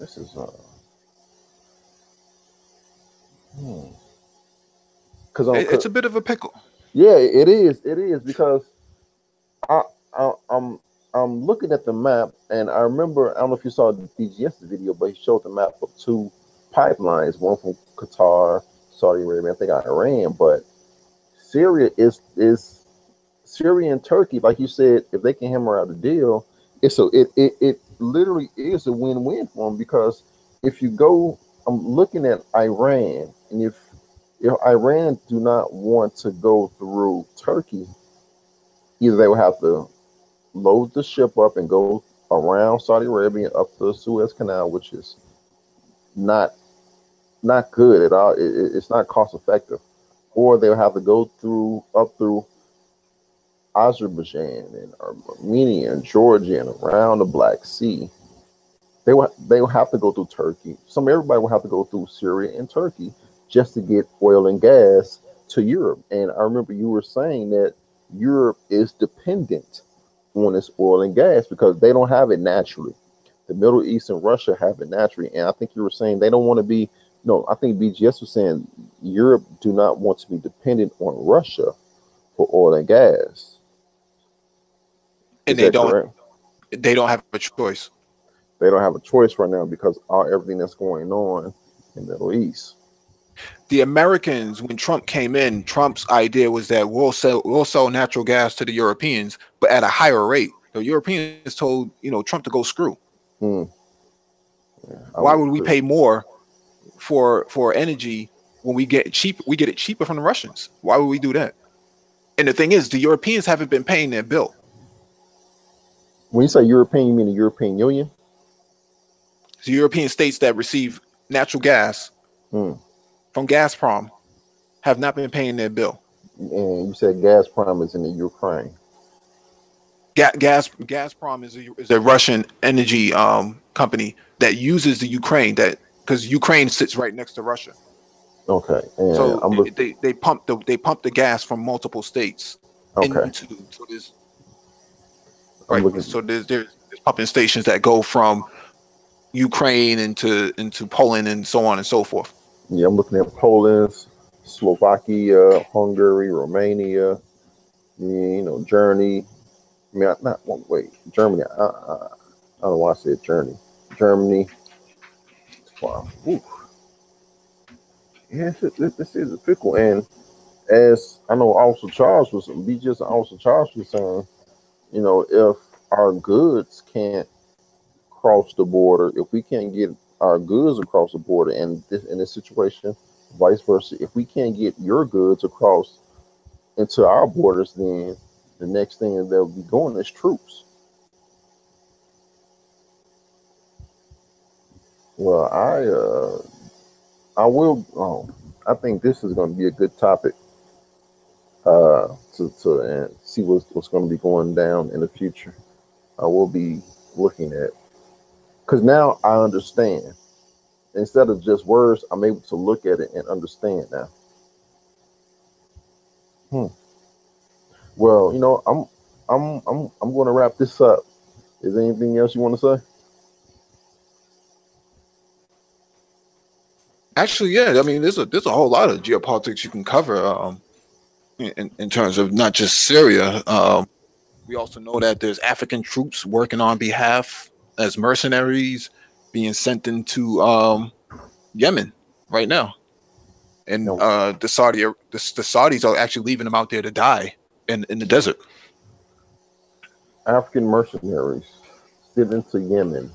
This is because It's a bit of a pickle. yeah, it is. It is because I, I I'm I'm looking at the map, and I remember, I don't know if you saw the DGS video, but he showed the map of two pipelines, one from Qatar, Saudi Arabia, I think Iran, but Syria is Syria and Turkey, like you said, if they can hammer out a deal, it literally is a win-win for them, because if you go, I'm looking at Iran, and if Iran do not want to go through Turkey, either they will have to load the ship up and go around Saudi Arabia up the Suez Canal, which is not not good at all. It's not cost effective. Or they'll have to go through up through Azerbaijan and Armenia and Georgia and around the Black Sea. They will have to go through Turkey. Everybody will have to go through Syria and Turkey just to get oil and gas to Europe. And I remember you were saying that Europe is dependent on its oil and gas because they don't have it naturally. The Middle East and Russia have it naturally. And I think you were saying they don't want to be, no, I think BGS was saying Europe do not want to be dependent on Russia for oil and gas. And Is that correct? they don't have a choice. They don't have a choice right now because everything that's going on in the Middle East. The Americans, when Trump came in, Trump's idea was that we'll sell natural gas to the Europeans, but at a higher rate. The Europeans told Trump to go screw. Hmm. Yeah, I Why would would we agree. pay more for energy when we get cheap? We get it cheaper from the Russians. Why would we do that? And the thing is, the Europeans haven't been paying their bill. When you say European, you mean the European Union? The European states that receive natural gas Hmm. from Gazprom have not been paying their bill. And you said Gazprom is in the Ukraine. Gazprom is a Russian energy company that uses the Ukraine, that because Ukraine sits right next to Russia. Okay, and So they pump the gas from multiple states okay. into so there's I'm right looking. so there's pumping stations that go from Ukraine into Poland and so on and so forth. Yeah, I'm looking at Poland, Slovakia, Hungary, Romania. You know, Germany. I mean, not wait, Germany. I don't know why I said Germany. Germany. Wow. Ooh. Yeah, this is a pickle. And as I know, also Charles was also Charles was saying, you know, if our goods can't cross the border, if we can't get our goods across the border, and in this situation, vice versa, if we can't get your goods across into our borders, then the next thing that they'll be going is troops. Well, I will. I think this is going to be a good topic to and see what's going to be going down in the future. I will be looking at because now I understand. Instead of just words, I'm able to look at it and understand now. Hmm. Well, you know, I'm going to wrap this up. Is there anything else you want to say? Actually, yeah. I mean, there's a whole lot of geopolitics you can cover in terms of not just Syria. We also know that there's African troops working on behalf as mercenaries being sent into Yemen right now, and Now, the Saudis are actually leaving them out there to die in the desert. African mercenaries sent into Yemen.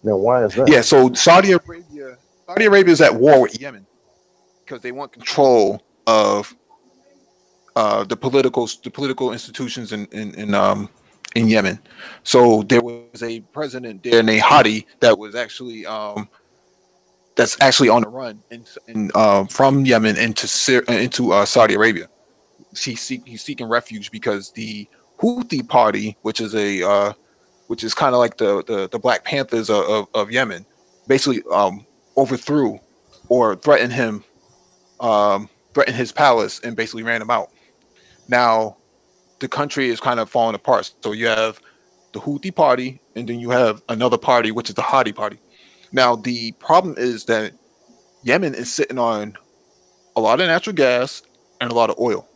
Now, why is that? Yeah, so Saudi Arabia is at war with Yemen because they want control of the political institutions in Yemen. So there was a president there named Hadi that was actually that's actually on the run from Yemen into Saudi Arabia. He's seeking refuge because the Houthi party, which is kind of like the Black Panthers of Yemen, basically overthrew or threatened his palace and basically ran him out. Now the country is kind of falling apart. So you have the Houthi party, and then you have another party, which is the Hadi party. Now the problem is that Yemen is sitting on a lot of natural gas and a lot of oil,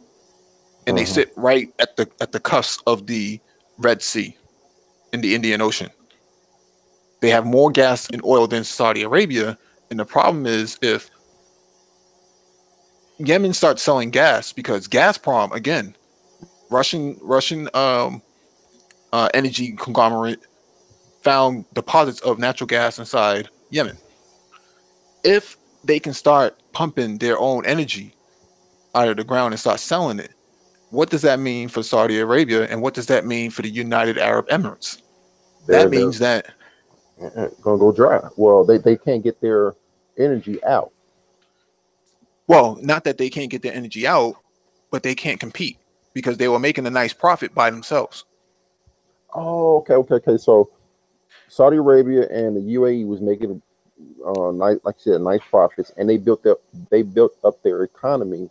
and they Uh-huh. sit right at the cusp of the Red Sea in the Indian Ocean. They have more gas and oil than Saudi Arabia, and the problem is if Yemen starts selling gas because Gazprom again, Russian energy conglomerate found deposits of natural gas inside Yemen. If they can start pumping their own energy out of the ground and start selling it, what does that mean for Saudi Arabia and what does that mean for the United Arab Emirates? That They're means that, gonna go dry. Well, they can't get their energy out. well, not that they can't get their energy out, but they can't compete because they were making a nice profit by themselves. Oh, okay. So Saudi Arabia and the UAE was making nice, like I said, nice profits, and they built up their economy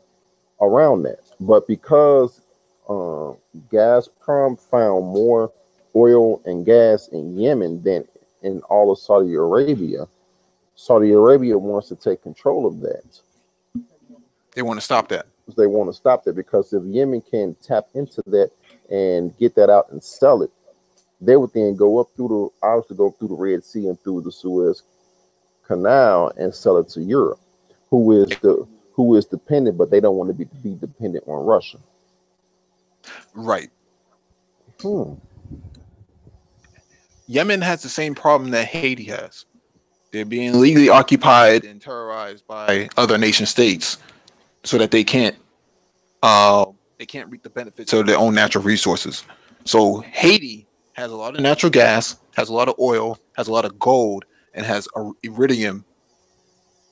around that. But because uh, Gazprom found more oil and gas in Yemen than in all of Saudi Arabia, Saudi Arabia wants to take control of that. They want to stop that. They want to stop that because if Yemen can tap into that and get that out and sell it, they would then go up through obviously go through the Red Sea and through the Suez Canal and sell it to Europe, who is dependent, but they don't want to be dependent on Russia. Right. Hmm. Yemen has the same problem that Haiti has. They're being illegally occupied and terrorized by other nation states so that they can't reap the benefits of their own natural resources. So Haiti has a lot of natural gas, has a lot of oil, has a lot of gold, and has iridium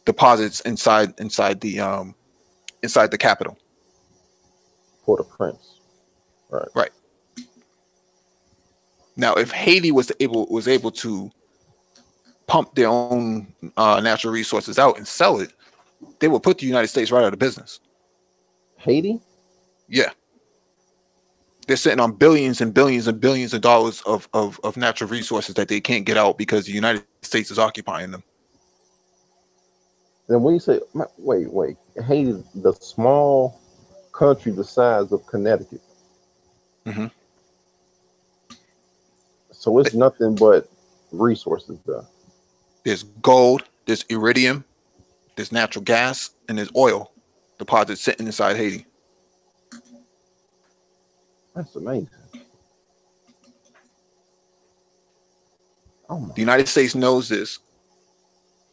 deposits inside the capital. Port-au-Prince. Right. Right. Now, if Haiti was able to pump their own natural resources out and sell it, they would put the United States right out of business. Haiti? Yeah. They're sitting on billions and billions and billions of dollars of natural resources that they can't get out because the United States is occupying them. And when you say, wait, Haiti, the small country the size of Connecticut, Hmm. so it's nothing but resources there. There's gold, there's iridium, there's natural gas, and there's oil deposits sitting inside Haiti. That's amazing. Oh my The United States knows this.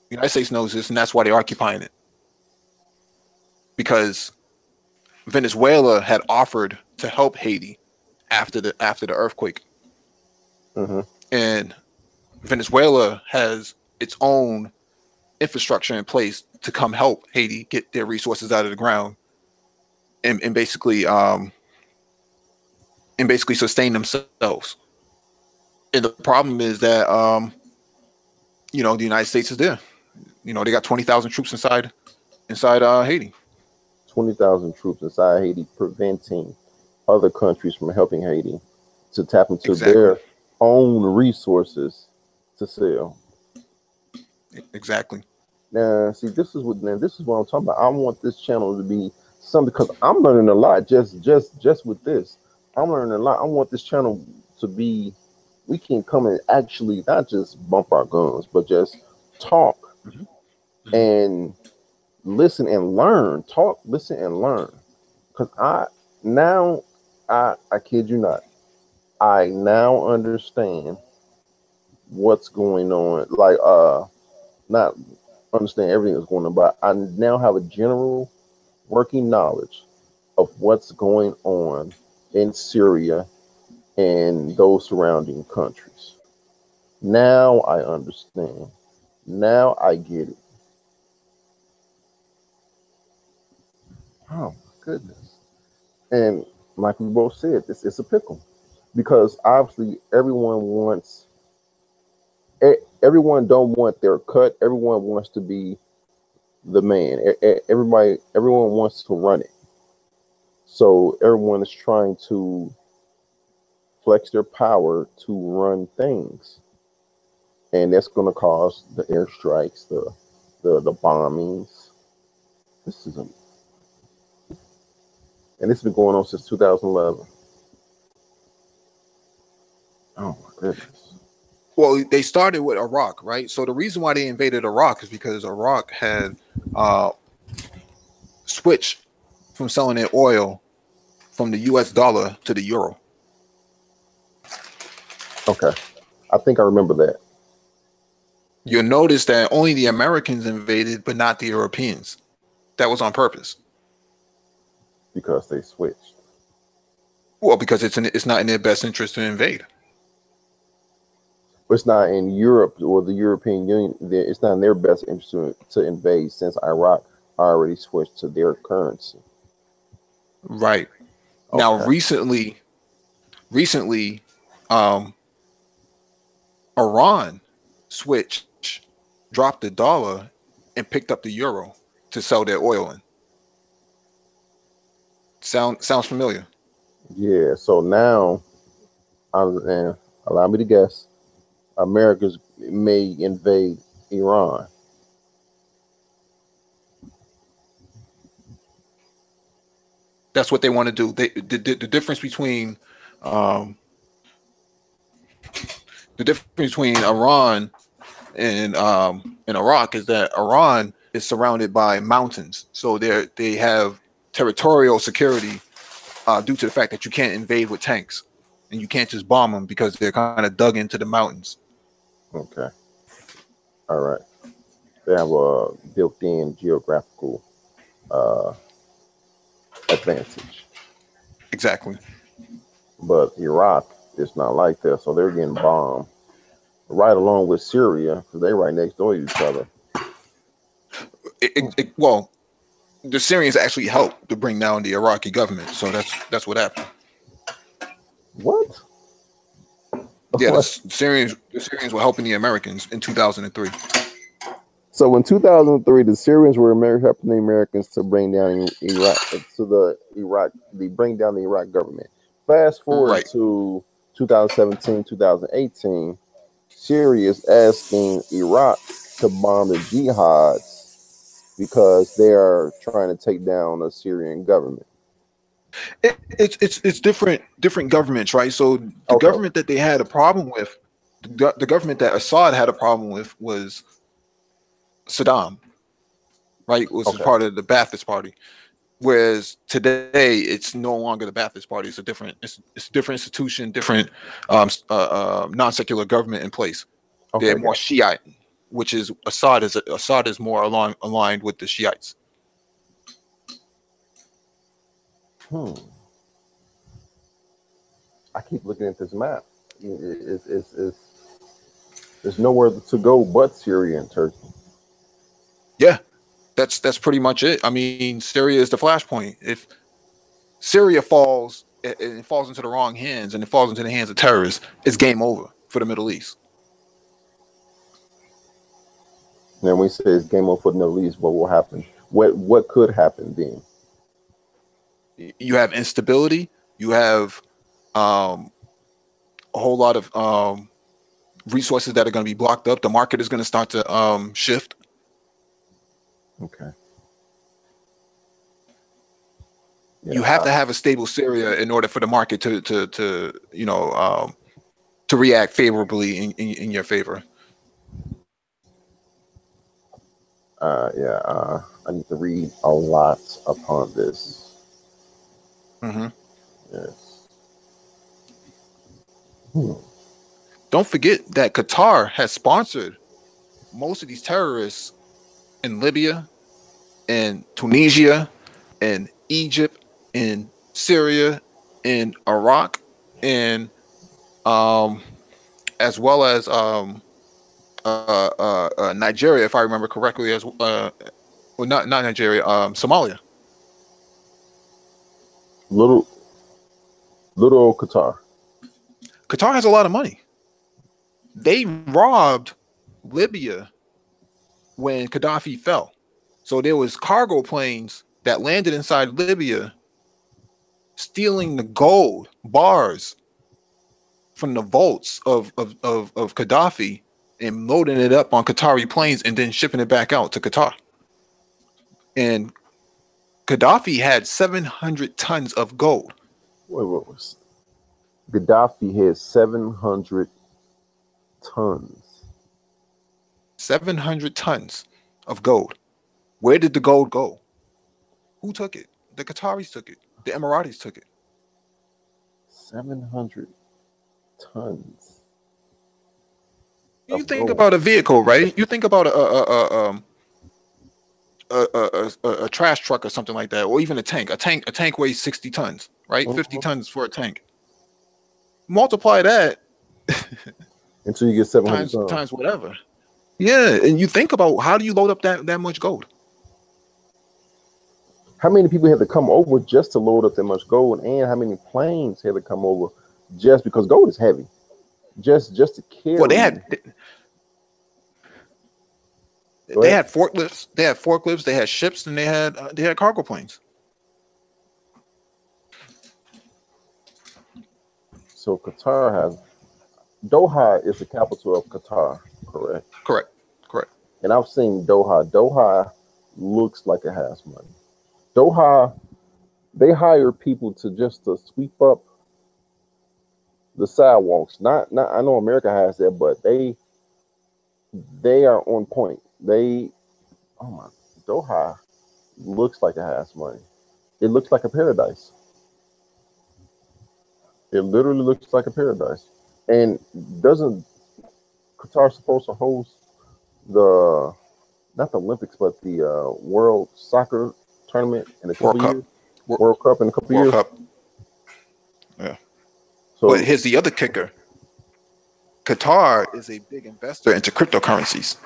The United States knows this, and that's why they're occupying it. Because Venezuela had offered to help Haiti after the earthquake, hmm and Venezuela has its own infrastructure in place to come help Haiti get their resources out of the ground and basically sustain themselves. And the problem is that the United States is there. They got 20,000 troops inside Haiti. 20,000 troops inside Haiti, preventing other countries from helping Haiti to tap into Exactly. their own resources to sell. Exactly. Now, see, this is what I'm talking about. I want this channel to be something because I'm learning a lot just with this. I'm learning a lot. I want this channel to be. We can come and actually not just bump our guns, but just talk Hmm. Hmm. and listen and learn. Talk, listen, and learn. Because now I kid you not, I now understand what's going on. Like not understand everything that's going on, but I now have a general working knowledge of what's going on in Syria and those surrounding countries. Now I understand. Now I get it. Oh my goodness. And like we both said, it's a pickle. Because obviously everyone don't want their cut. Everyone wants to be the man. Everyone wants to run it. So everyone is trying to flex their power to run things, and that's going to cause the airstrikes, the bombings. This is a, and this has been going on since 2011. Oh my goodness. Well, they started with Iraq, right? So the reason why they invaded Iraq is because Iraq had uh, switched from selling their oil from the U.S. dollar to the euro. Okay, I think I remember that You'll notice that only the Americans invaded, but not the Europeans. That was on purpose. because they switched. Well, because it's not in their best interest to invade. But it's not in Europe or the European Union. It's not in their best interest to invade since Iraq already switched to their currency. Right. Now, Okay. recently, um, Iran switched, dropped the dollar, and picked up the euro to sell their oil in. Sounds familiar. Yeah. So now, and allow me to guess, America's may invade Iran. That's what they want to do. The difference between um, Iran and Iraq is that Iran is surrounded by mountains, so they have territorial security due to the fact that you can't invade with tanks and you can't just bomb them because they're kind of dug into the mountains. Okay. All right. They have a built-in geographical uh, advantage, Exactly. but Iraq is not like that. So they're getting bombed right along with Syria because they're right next door to each other. Well, the Syrians actually helped to bring down the Iraqi government, so that's what happened. What? Yeah, What? The Syrians were helping the Americans in 2003. So in 2003, the Syrians were helping the Americans to bring down Iraq, they bring down the Iraq government. Fast forward Right. to 2017, 2018, Syria is asking Iraq to bomb the jihads because they are trying to take down a Syrian government. It's different governments, right? So the Okay. government that they had a problem with, the government that Assad had a problem with was Saddam, right? Which is Okay. part of the Ba'athist Party. Whereas today it's no longer the Ba'athist Party. It's a different institution, different non-secular government in place. Okay. They're more Shiite, which is Assad is more aligned with the Shiites. I keep looking at this map. There's nowhere to go but Syria and Turkey. Yeah, that's pretty much it. I mean, Syria is the flashpoint. If Syria falls, it falls into the wrong hands, and it falls into the hands of terrorists, it's game over for the Middle East. And we say it's game over for the Middle East. What will happen? What could happen then? You have instability. You have a whole lot of resources that are going to be blocked up. The market is going to start to shift. Okay. Yeah, you have to have a stable Syria in order for the market to react favorably in your favor. I need to read a lot upon this. Mm-hmm. Yes. Don't forget that Qatar has sponsored most of these terrorists in Libya, in Tunisia, in Egypt, in Syria, in Iraq, and as well as Nigeria, if I remember correctly, as well, not Nigeria, Somalia. Little old Qatar. Qatar has a lot of money. They robbed Libya when Gaddafi fell. So there was cargo planes that landed inside Libya, stealing the gold bars from the vaults of Gaddafi and loading it up on Qatari planes and then shipping it back out to Qatar. And Gaddafi had 700 tons of gold. What was Gaddafi had 700 tons. 700 tons of gold. Where did the gold go? Who took it? The Qataris took it. The Emiratis took it. 700 tons. You think about a vehicle, right? You think about a trash truck or something like that, or even a tank. A tank weighs 60 tons, right? 50 tons for a tank. Multiply that until you get 700 times whatever. Yeah, and you think about how do you load up that much gold? How many people had to come over just to load up that much gold, and how many planes had to come over just because gold is heavy, just to carry? Well, they had forklifts. They had forklifts. They had ships, and they had cargo planes. So Doha is the capital of Qatar, correct? Correct. And I've seen Doha. Doha looks like it has money. Doha, they hire people to sweep up the sidewalks. Not I know America has that, but they are on point. Doha looks like it has money. It looks like a paradise. It literally looks like a paradise. And doesn't Qatar supposed to host not the Olympics, but the World Soccer Tournament in a couple years? World Cup in a couple years? World Cup. Yeah. So, but here's the other kicker. Qatar is a big investor into cryptocurrencies.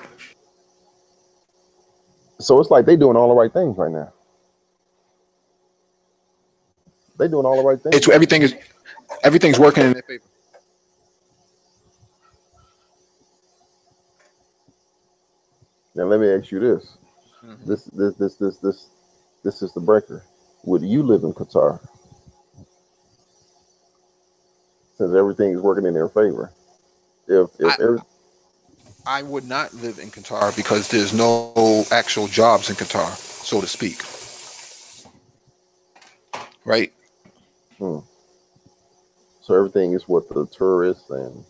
So it's like they're doing all the right things right now. They're doing all the right things. Everything's working in their favor. Now let me ask you this. Mm-hmm. This is the breaker. Would you live in Qatar? Since everything is working in their favor. I would not live in Qatar because there's no actual jobs in Qatar, so to speak. Right? Hmm. So everything is what the tourists and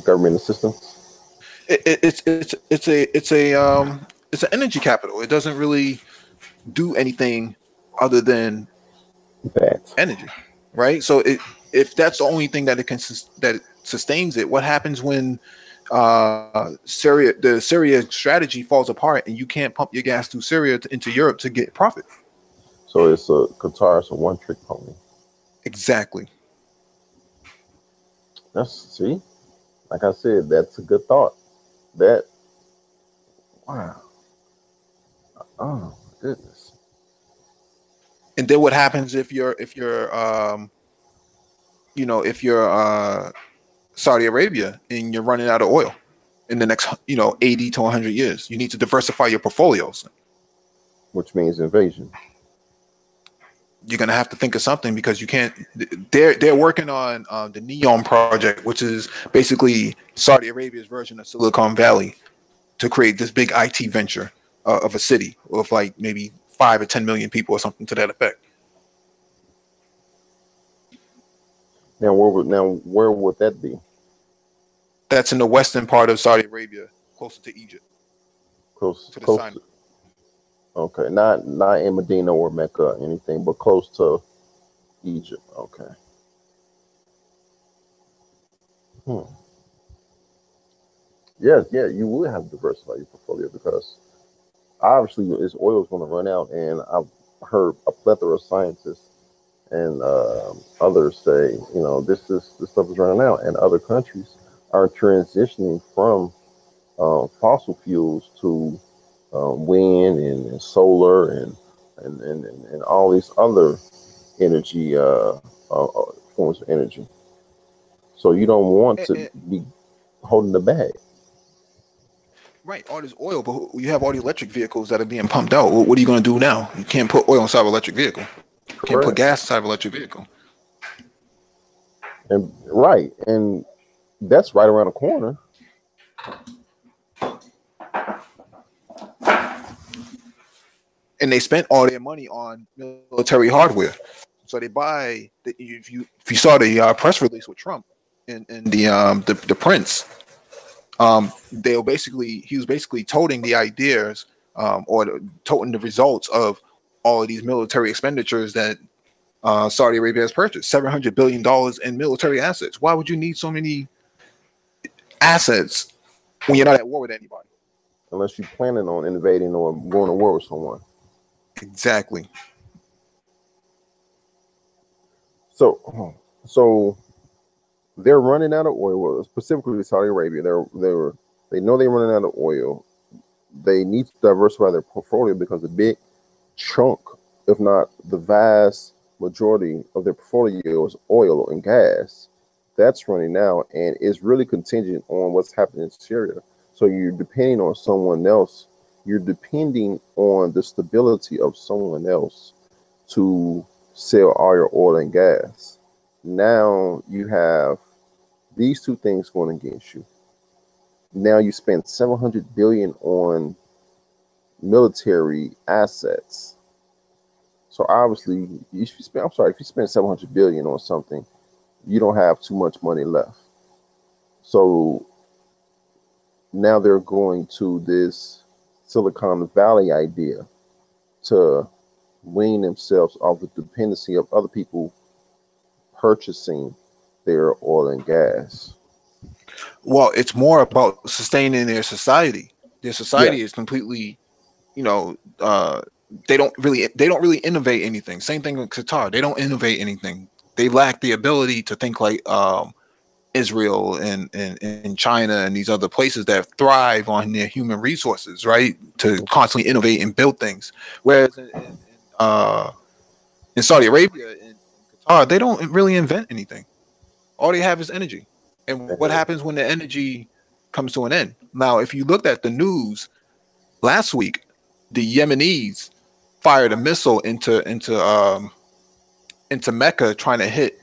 government assistance. It's an energy capital. It doesn't really do anything other than That. energy, right? So if that's the only thing that that it sustains it, what happens when the Syria strategy falls apart and you can't pump your gas through Syria into Europe to get profit? So it's a Qatar. It's a one trick pony. Exactly. That's see, like I said, that's a good thought. That wow. Oh goodness. And then what happens if you're Saudi Arabia and you're running out of oil in the next 80 to 100 years? You need to diversify your portfolios. Which means invasion. You're gonna have to think of something because you can't. They're working on the Neom project, which is basically Saudi Arabia's version of Silicon Valley, to create this big IT venture of a city of like maybe 5 or 10 million people or something to that effect. Where would that be? That's in the western part of Saudi Arabia, closer to Egypt, Close, to the close. Sinai. Okay, not in Medina or Mecca or anything, but close to Egypt. Okay. Hmm. Yes, yeah, you would have to diversify your portfolio because obviously this oil is going to run out, and I've heard a plethora of scientists and others say, this stuff is running out, and other countries are transitioning from fossil fuels to wind and solar and all these other energy forms of energy. So you don't want Eh, to eh, be holding the bag right, all this oil, but you have all the electric vehicles that are being pumped out. What are you going to do now? You can't put oil inside of an electric vehicle. You can't put correct gas inside of an electric vehicle. and right and that's right around the corner. And they spent all their money on military hardware. So they buy. If you saw the press release with Trump and the prince, he was basically toting the ideas toting the results of all of these military expenditures that Saudi Arabia has purchased $700 billion in military assets. Why would you need so many assets when you're not at war with anybody? Unless you're planning on invading or going to war with someone. Exactly. So they're running out of oil. Well, specifically Saudi Arabia. They know they're running out of oil. They need to diversify their portfolio because a big chunk, if not the vast majority of their portfolio is oil and gas. That's running out, and it's really contingent on what's happening in Syria. So you're depending on someone else. You're depending on the stability of someone else to sell all your oil and gas. Now you have these two things going against you. Now you spend 700 billion on military assets. So obviously, if you spend 700 billion on something, you don't have too much money left. So now they're going to this Silicon Valley idea to wean themselves off the dependency of other people purchasing their oil and gas. Well, it's more about sustaining their society. Their Yeah, society is completely, you know, they don't really innovate anything. Same thing with Qatar. They don't innovate anything. They lack the ability to think like Israel and China and these other places that thrive on their human resources, right? To constantly innovate and build things. Whereas in Saudi Arabia and Qatar, they don't really invent anything. All they have is energy. And what happens when the energy comes to an end? Now, if you looked at the news last week, the Yemenis fired a missile into Mecca, trying to hit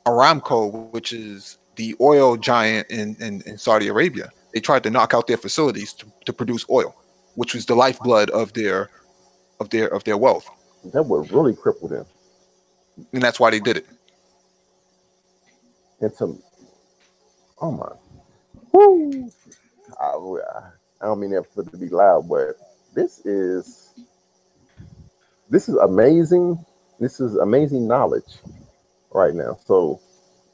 Aramco, which is the oil giant in Saudi Arabia. They tried to knock out their facilities to produce oil, which was the lifeblood of their wealth, That would really cripple them. and that's why they did it. And to, oh my, woo! I don't mean that for it to be loud, but this is amazing. This is amazing knowledge right now. So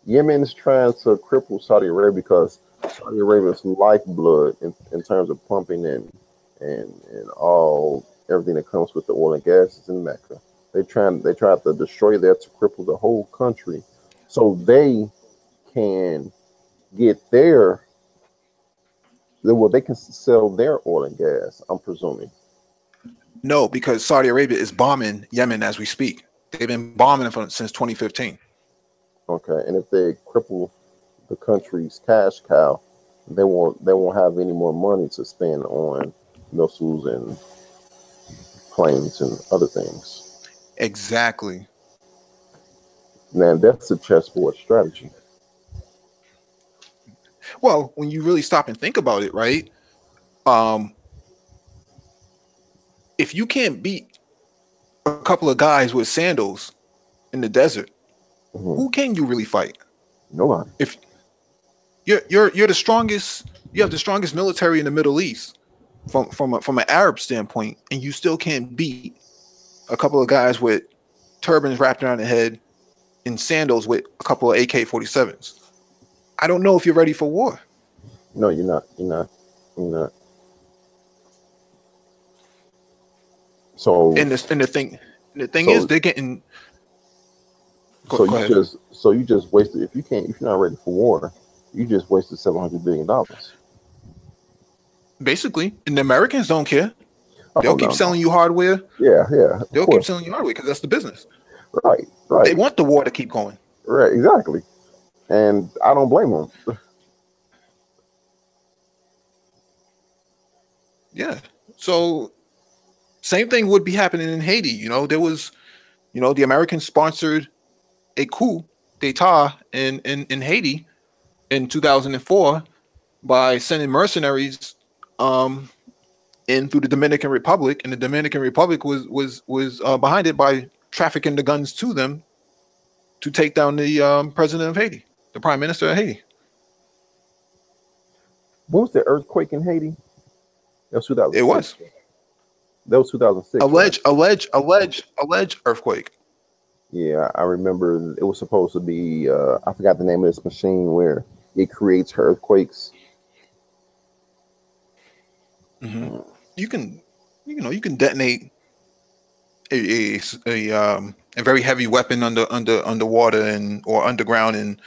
Yemen is trying to cripple Saudi Arabia because Saudi Arabia's lifeblood in terms of pumping and all everything that comes with the oil and gas is in Mecca. They tried to destroy that to cripple the whole country, so they can get they can sell their oil and gas. I'm presuming. No, because Saudi Arabia is bombing Yemen as we speak. They've been bombing it since 2015. Okay, and if they cripple the country's cash cow, they won't have any more money to spend on missiles and planes and other things. Exactly. Now that's a chessboard strategy. Well, when you really stop and think about it, right? If you can't beat a couple of guys with sandals in the desert, who can you really fight? Nobody. If you're the strongest, you have the strongest military in the Middle East from an Arab standpoint, and you still can't beat a couple of guys with turbans wrapped around their head and sandals with a couple of AK-47s. I don't know if you're ready for war. No, you're not. You're not. So and the thing is they're getting. Go ahead. You just wasted. If you're not ready for war, you just wasted $700 billion. Basically, and the Americans don't care. They'll keep selling you hardware. Yeah. They'll keep selling you hardware because that's the business. Right. They want the war to keep going. Right, exactly. And I don't blame them. Yeah. So same thing would be happening in Haiti. There was, the Americans sponsored a coup d'etat in Haiti in 2004 by sending mercenaries in through the Dominican Republic, and the Dominican Republic was behind it by trafficking the guns to them to take down the president of Haiti, the prime minister of Haiti. What was the earthquake in Haiti? That was 2006. It was. That was 2006. Alleged earthquake. Yeah, I remember it was supposed to be. I forgot the name of this machine where it creates earthquakes. Mm-hmm. You can detonate a very heavy weapon underwater or underground and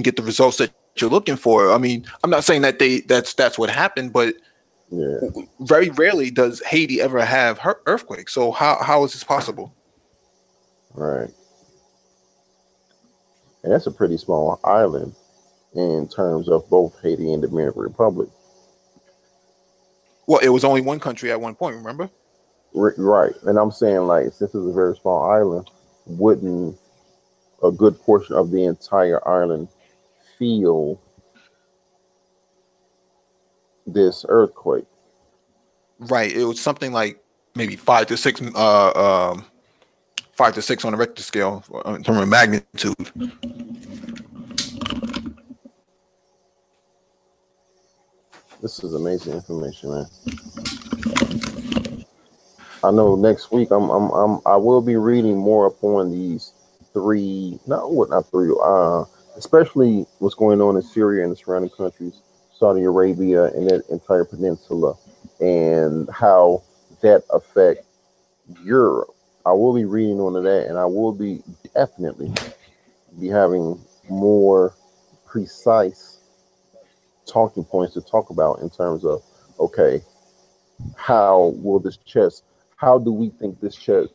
get the results that you're looking for. I mean, I'm not saying that that's what happened, but very rarely does Haiti ever have earthquakes. So how is this possible? Right. And that's a pretty small island in terms of both Haiti and the Dominican Republic. Well, it was only one country at one point, remember? Right. And I'm saying, like, since it's a very small island, wouldn't a good portion of the entire island feel this earthquake? Right. It was something like maybe 5 to 6 on the Richter scale in terms of magnitude. This is amazing information, man. I know next week I will be reading more upon these especially what's going on in Syria and the surrounding countries, Saudi Arabia and that entire peninsula, and how that affect Europe. I will be reading on that, and I will be definitely be having more precise talking points to talk about in terms of, okay, how do we think this chess,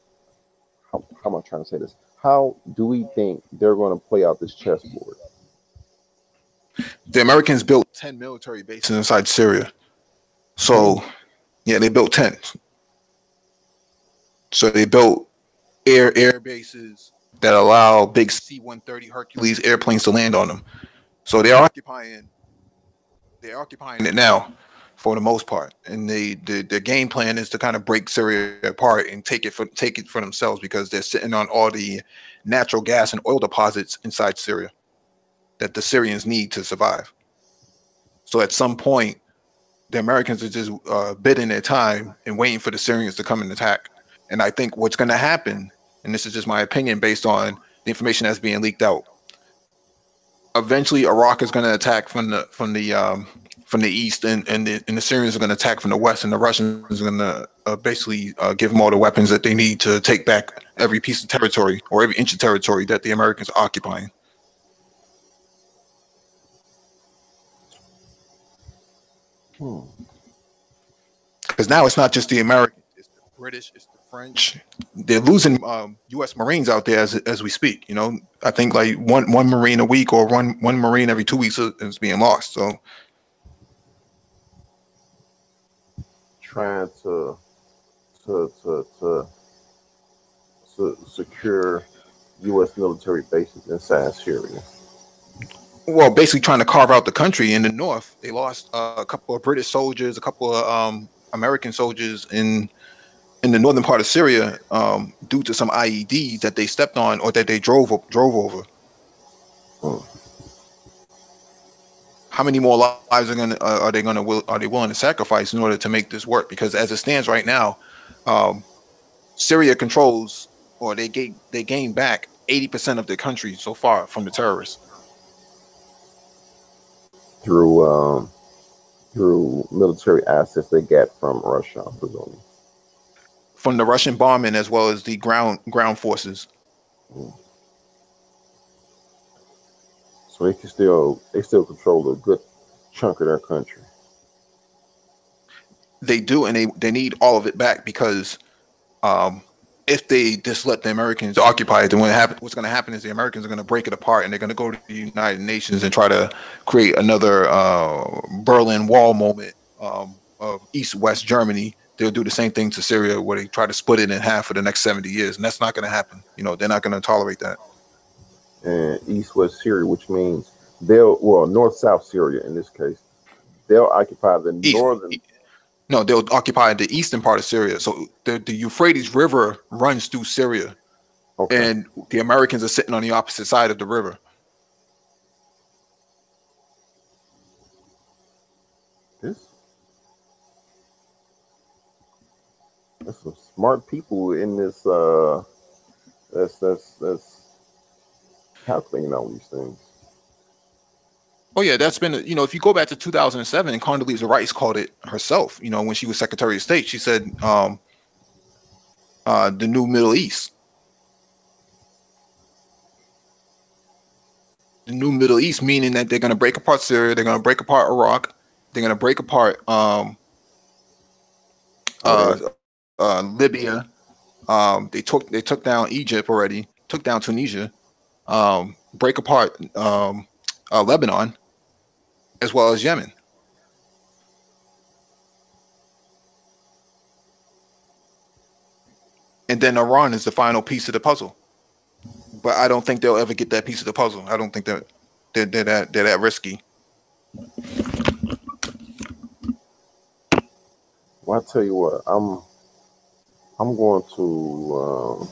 how am I trying to say this? How do we think they're going to play out this chessboard? The Americans built 10 military bases inside Syria. So, yeah, they built 10. So they built air bases that allow big C-130 Hercules airplanes to land on them. So they're occupying it now for the most part, and the game plan is to kind of break Syria apart and take it for themselves, because they're sitting on all the natural gas and oil deposits inside Syria that the Syrians need to survive. So at some point, the Americans are just bidding their time and waiting for the Syrians to come and attack. And I think what's going to happen, and this is just my opinion based on the information that's being leaked out, eventually Iraq is going to attack from the east, and the Syrians are going to attack from the west, and the Russians are going to basically give them all the weapons that they need to take back every piece of territory or every inch of territory that the Americans are occupying. Because now it's not just the Americans, it's the British, it's the French. They're losing U.S. Marines out there as we speak. You know, I think like one Marine a week, or one Marine every 2 weeks is being lost. So Trying to secure U.S. military bases inside Syria. Well, basically trying to carve out the country. In the north, they lost a couple of British soldiers, a couple of American soldiers in the northern part of Syria, due to some IEDs that they stepped on or that they drove over. How many more lives are they willing to sacrifice in order to make this work? Because as it stands right now, Syria controls, or they gain back 80% of the country so far from the terrorists through military assets they get from Russia, presumably. From the Russian bombing as well as the ground forces. So they still control a good chunk of their country. They do, and they need all of it back, because if they just let the Americans occupy it, then what's going to happen is the Americans are going to break it apart, and they're going to go to the United Nations and try to create another Berlin Wall moment of East-West Germany. They'll do the same thing to Syria, where they try to split it in half for the next 70 years, and that's not going to happen. You know, they're not going to tolerate that. And East-West Syria, which means North-South Syria in this case, they'll occupy the northern. No, they'll occupy the eastern part of Syria. So the Euphrates River runs through Syria, and the Americans are sitting on the opposite side of the river. There's some smart people in this. That's calculating all these things. Oh yeah, that's been, you know, if you go back to 2007, Condoleezza Rice called it herself. You know, when she was Secretary of State, she said the new Middle East. The new Middle East, meaning that they're going to break apart Syria, they're going to break apart Iraq, they're going to break apart Libya. They took down Egypt already, took down Tunisia, break apart Lebanon, as well as Yemen. And then Iran is the final piece of the puzzle. But I don't think they'll ever get that piece of the puzzle. I don't think that they're that risky. Well, I tell you what, I'm going to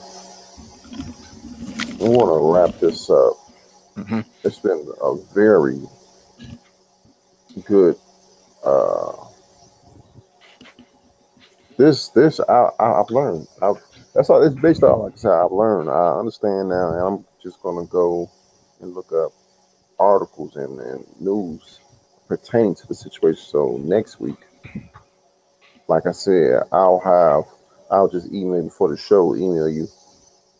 wrap this up. Mm-hmm. It's been a very good. I've learned. That's all. It's based on, like I said, I've learned. I understand now, and I'm just gonna go and look up articles and news pertaining to the situation. So next week, like I said, I'll just email before the show. Email you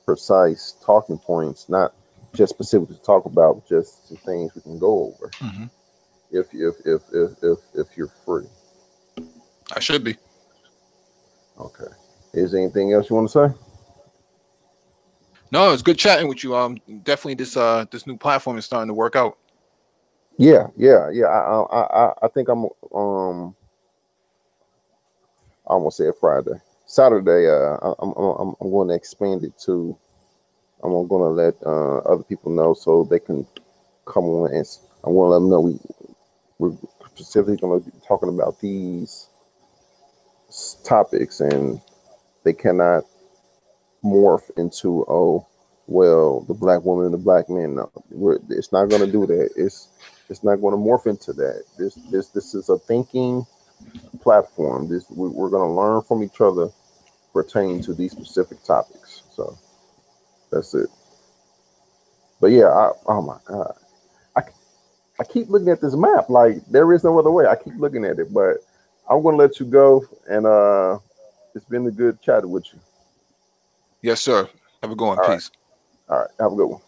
precise talking points, not just specific to talk about, just the things we can go over. Mm-hmm. If you're free, I should be. Okay. Is there anything else you want to say? No, it's good chatting with you. Definitely this new platform is starting to work out. Yeah. I think I'm I almost said Friday. Saturday, I'm going to expand it to. I'm going to let other people know so they can come on and I want to let them know we're specifically going to be talking about these topics, and they cannot morph into, oh, well, the black woman and the black man. No, it's not going to do that. It's not going to morph into that. This is a thinking platform. We're going to learn from each other pertaining to these specific topics. So that's it. But yeah, oh my god, I, I keep looking at this map like there is no other way. I keep looking at it, but I'm going to let you go, and it's been a good chat with you. Yes, sir. Have a good one. All right, Peace. all right, have a good one.